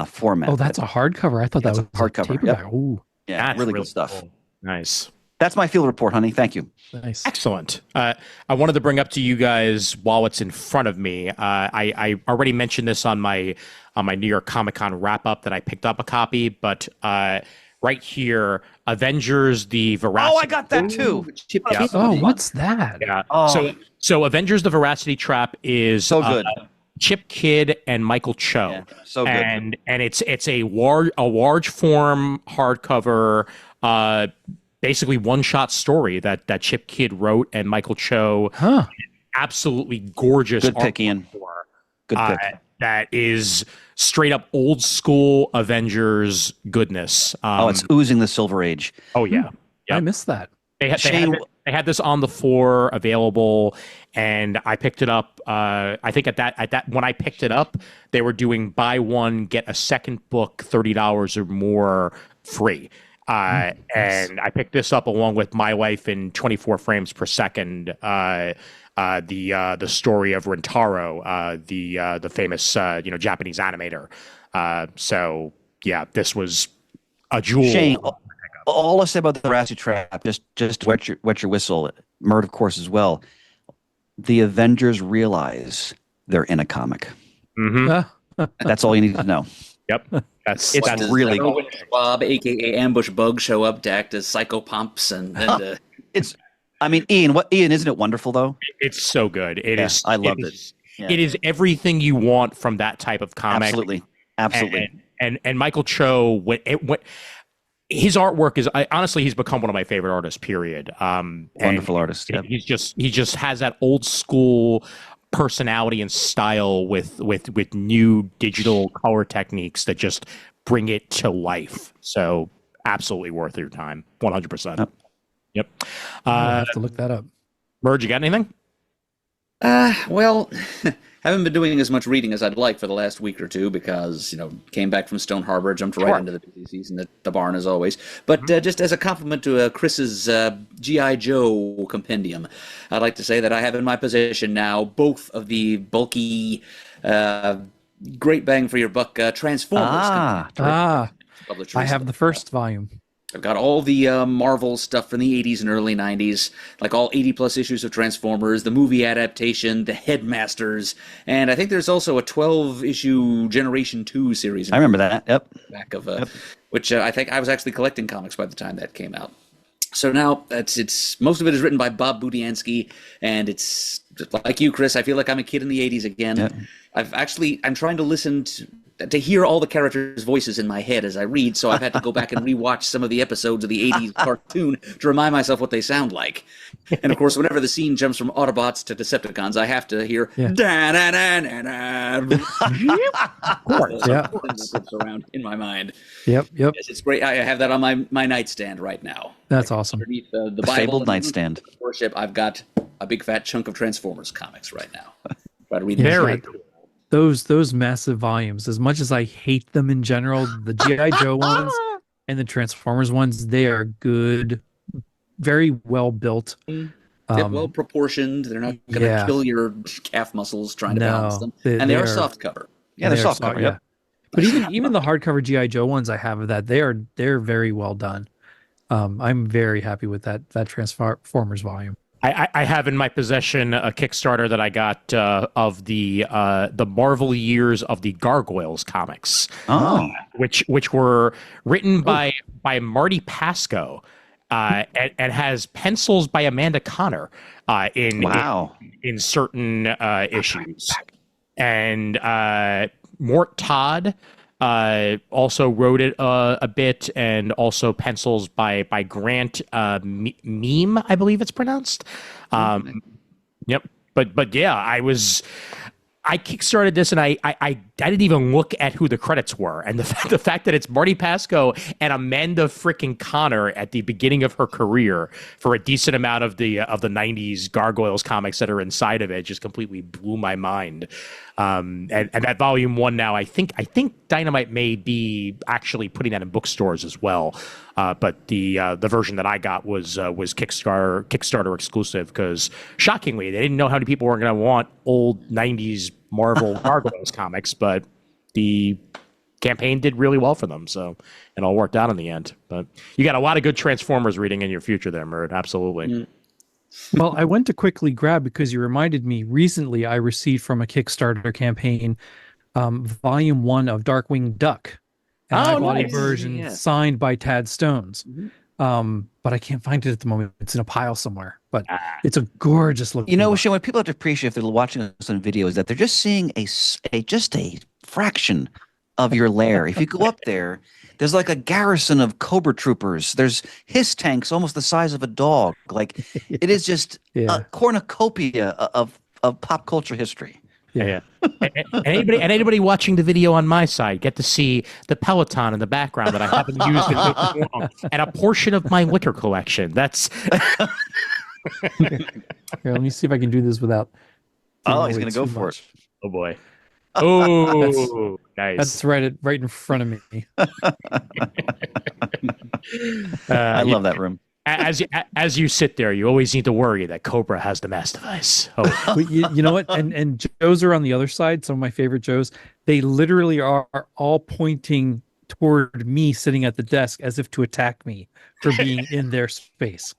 format. Oh, that's a hardcover. I thought that was hardcover. Paperback. Yep. Ooh, Yeah, That's really really good stuff. cool. Nice. That's my field report, honey. Thank you. nice. Excellent. I wanted to bring up to you guys while it's in front of me. I already mentioned this on my New York Comic Con wrap up that I picked up a copy, but right here, Avengers: The Veracity. Oh, I got that too. Yeah. Oh, what's that? Yeah. Oh. So Avengers: The Veracity Trap is So good. Chip Kidd and Michael Cho. Yeah, so good. And it's a large form hardcover, basically one shot story that Chip Kidd wrote and Michael Cho. Huh. Absolutely gorgeous. Good pick, artwork Ian. for, Good pick. that is straight up old school Avengers goodness. It's oozing the Silver Age. Oh yeah. I Yep. missed that. They had this on the floor available, and I picked it up. I think at that when I picked it up, they were doing buy one get a second book $30 or more free. And I picked this up along with My Life in 24 Frames Per Second. The story of Rentaro, the famous Japanese animator. So yeah, this was a jewel. Shane, all I say about the Veracity Trap, just wet your whistle. Murd, of course, as well. The Avengers realize they're in a comic. Mm-hmm. That's all you need to know. Yep. That's really Owen Schwab, aka Ambush Bug, show up to act as psychopomps and it's. I mean, Ian. Isn't it wonderful though? It's so good. It is. I loved it. Yeah. It is everything you want from that type of comic. Absolutely. And Michael Cho, his artwork is honestly, he's become one of my favorite artists. Period. Wonderful artist. Yep. He just has that old school personality and style with new digital color techniques that just bring it to life. So absolutely worth your time. 100%. Yep. I'll have to look that up. Murd, you got anything? Well, haven't been doing as much reading as I'd like for the last week or two because, came back from Stone Harbor, jumped right into the busy season at the barn as always. But just as a compliment to Chris's G.I. Joe compendium, I'd like to say that I have in my possession now both of the bulky, great bang for your buck Transformers. I have the first volume. I've got all the Marvel stuff from the 80s and early 90s, like all 80-plus issues of Transformers, the movie adaptation, the Headmasters, and I think there's also a 12-issue Generation 2 series. I remember that. Yep. Back of which I think I was actually collecting comics by the time that came out. So now it's most of it is written by Bob Budiansky, and it's like you, Chris. I feel like I'm a kid in the 80s again. Yep. I'm trying to listen to hear all the characters' voices in my head as I read, so I've had to go back and rewatch some of the episodes of the 80s cartoon to remind myself what they sound like. And of course, whenever the scene jumps from Autobots to Decepticons, I have to hear Of course, yeah. around in my mind. Yep. Yes, it's great. I have that on my nightstand right now. That's awesome. Underneath the Bible fabled and nightstand. Worship, I've got a big fat chunk of Transformers comics right now. Try to read Very cool. Those massive volumes, as much as I hate them in general, the G.I. Joe ones and the Transformers ones, they are good, very well built. Well proportioned. They're not going to kill your calf muscles trying to balance them. And they are soft cover. Yeah, they're soft cover. Yeah. But even the hardcover G.I. Joe ones I have of that, they're very well done. I'm very happy with that Transformers volume. I have in my possession a Kickstarter that I got of the Marvel years of the Gargoyles comics, which were written by Marty Pasco, and has pencils by Amanda Connor in certain issues, and Mort Todd also wrote it a bit, and also pencils by Grant Meme, I believe it's pronounced. Yep. But yeah, I kickstarted this, and I didn't even look at who the credits were, and the fact that it's Marty Pasco and Amanda freaking Connor at the beginning of her career for a decent amount of the '90s Gargoyles comics that are inside of it just completely blew my mind. And that volume 1 now, I think Dynamite may be actually putting that in bookstores as well. But the version that I got was Kickstarter exclusive, because shockingly they didn't know how many people were going to want old '90s Marvel Gargoyles comics, but the campaign did really well for them, so it all worked out in the end. But you got a lot of good Transformers reading in your future there, Murd. Absolutely. Well, I went to quickly grab, because you reminded me, recently I received from a Kickstarter campaign volume 1 of Darkwing Duck. And I bought a version signed by Tad Stones. But I can't find it at the moment. It's in a pile somewhere. But it's a gorgeous looking. You know, Shane, what people have to appreciate if they're watching us on video is that they're just seeing just a fraction of your lair. If you go up there, there's like a garrison of Cobra troopers. There's hiss tanks almost the size of a dog. Like it is just a cornucopia of pop culture history. Yeah. And anybody watching the video on my side get to see the Peloton in the background that I haven't used in so long, and a portion of my liquor collection. That's Here, let me see if I can do this without. Oh, he's gonna go for it. Oh boy. Oh, nice. That's right in front of me. I love that room. As you sit there, you always need to worry that Cobra has the mass device. Oh, you know what? And Joes are on the other side. Some of my favorite Joes. They literally are all pointing toward me sitting at the desk as if to attack me for being in their space.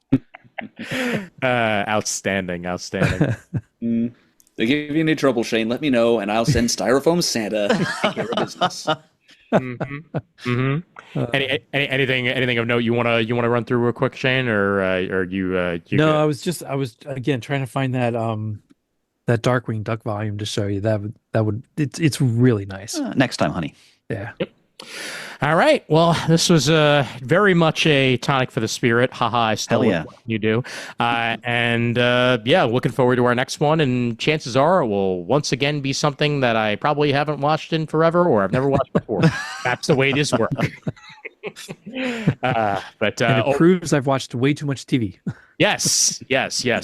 Outstanding. They give you any trouble, Shane, let me know, and I'll send Styrofoam Santa to take care of business. Anything of note you want to run through real quick, Shane, or you? No, good? I was again trying to find that that Darkwing Duck volume to show you. It's really nice. Next time, honey. Yeah. Yep. All right. Well, this was very much a tonic for the spirit. Haha, I still love what you do. Looking forward to our next one. And chances are it will once again be something that I probably haven't watched in forever, or I've never watched before. That's the way this works. But it proves I've watched way too much TV. Yes.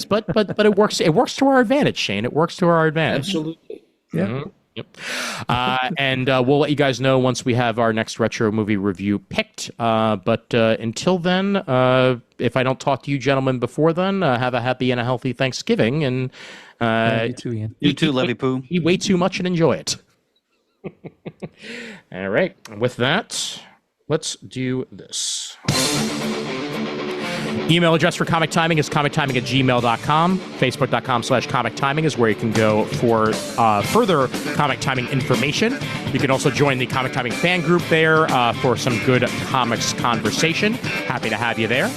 But it works. It works to our advantage, Shane. It works to our advantage. Absolutely. Yeah. Mm-hmm. Yep. And we'll let you guys know once we have our next retro movie review picked. But until then, if I don't talk to you gentlemen before then, have a happy and a healthy Thanksgiving. And you too, Ian. You too, Levy Poo. Eat way too much and enjoy it. All right. With that, let's do this. Email address for Comic Timing is comictiming@gmail.com. Facebook.com/Comic Timing is where you can go for further Comic Timing information. You can also join the Comic Timing fan group there for some good comics conversation. Happy to have you there.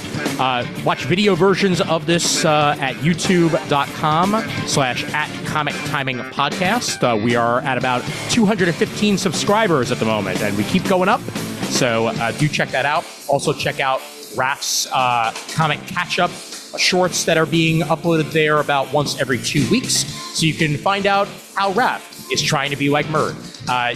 Watch video versions of this at youtube.com/@Comic Timing Podcast. We are at about 215 subscribers at the moment, and we keep going up. So do check that out. Also check out Raph's comic catch-up shorts that are being uploaded there about once every 2 weeks, so you can find out how Raph is trying to be like Murd.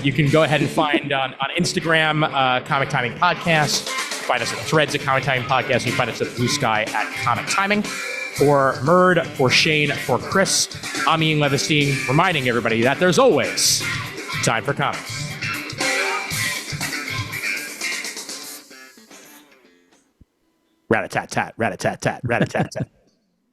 You can go ahead and find on Instagram Comic Timing Podcast. Find us at Threads at Comic Timing Podcast. You can find us at Bluesky at Comic Timing. For Murd, for Shane, for Chris, I'm Ian Levenstein, reminding everybody that there's always time for comics. Rat-a-tat-tat, rat-a-tat-tat, rat-a-tat-tat.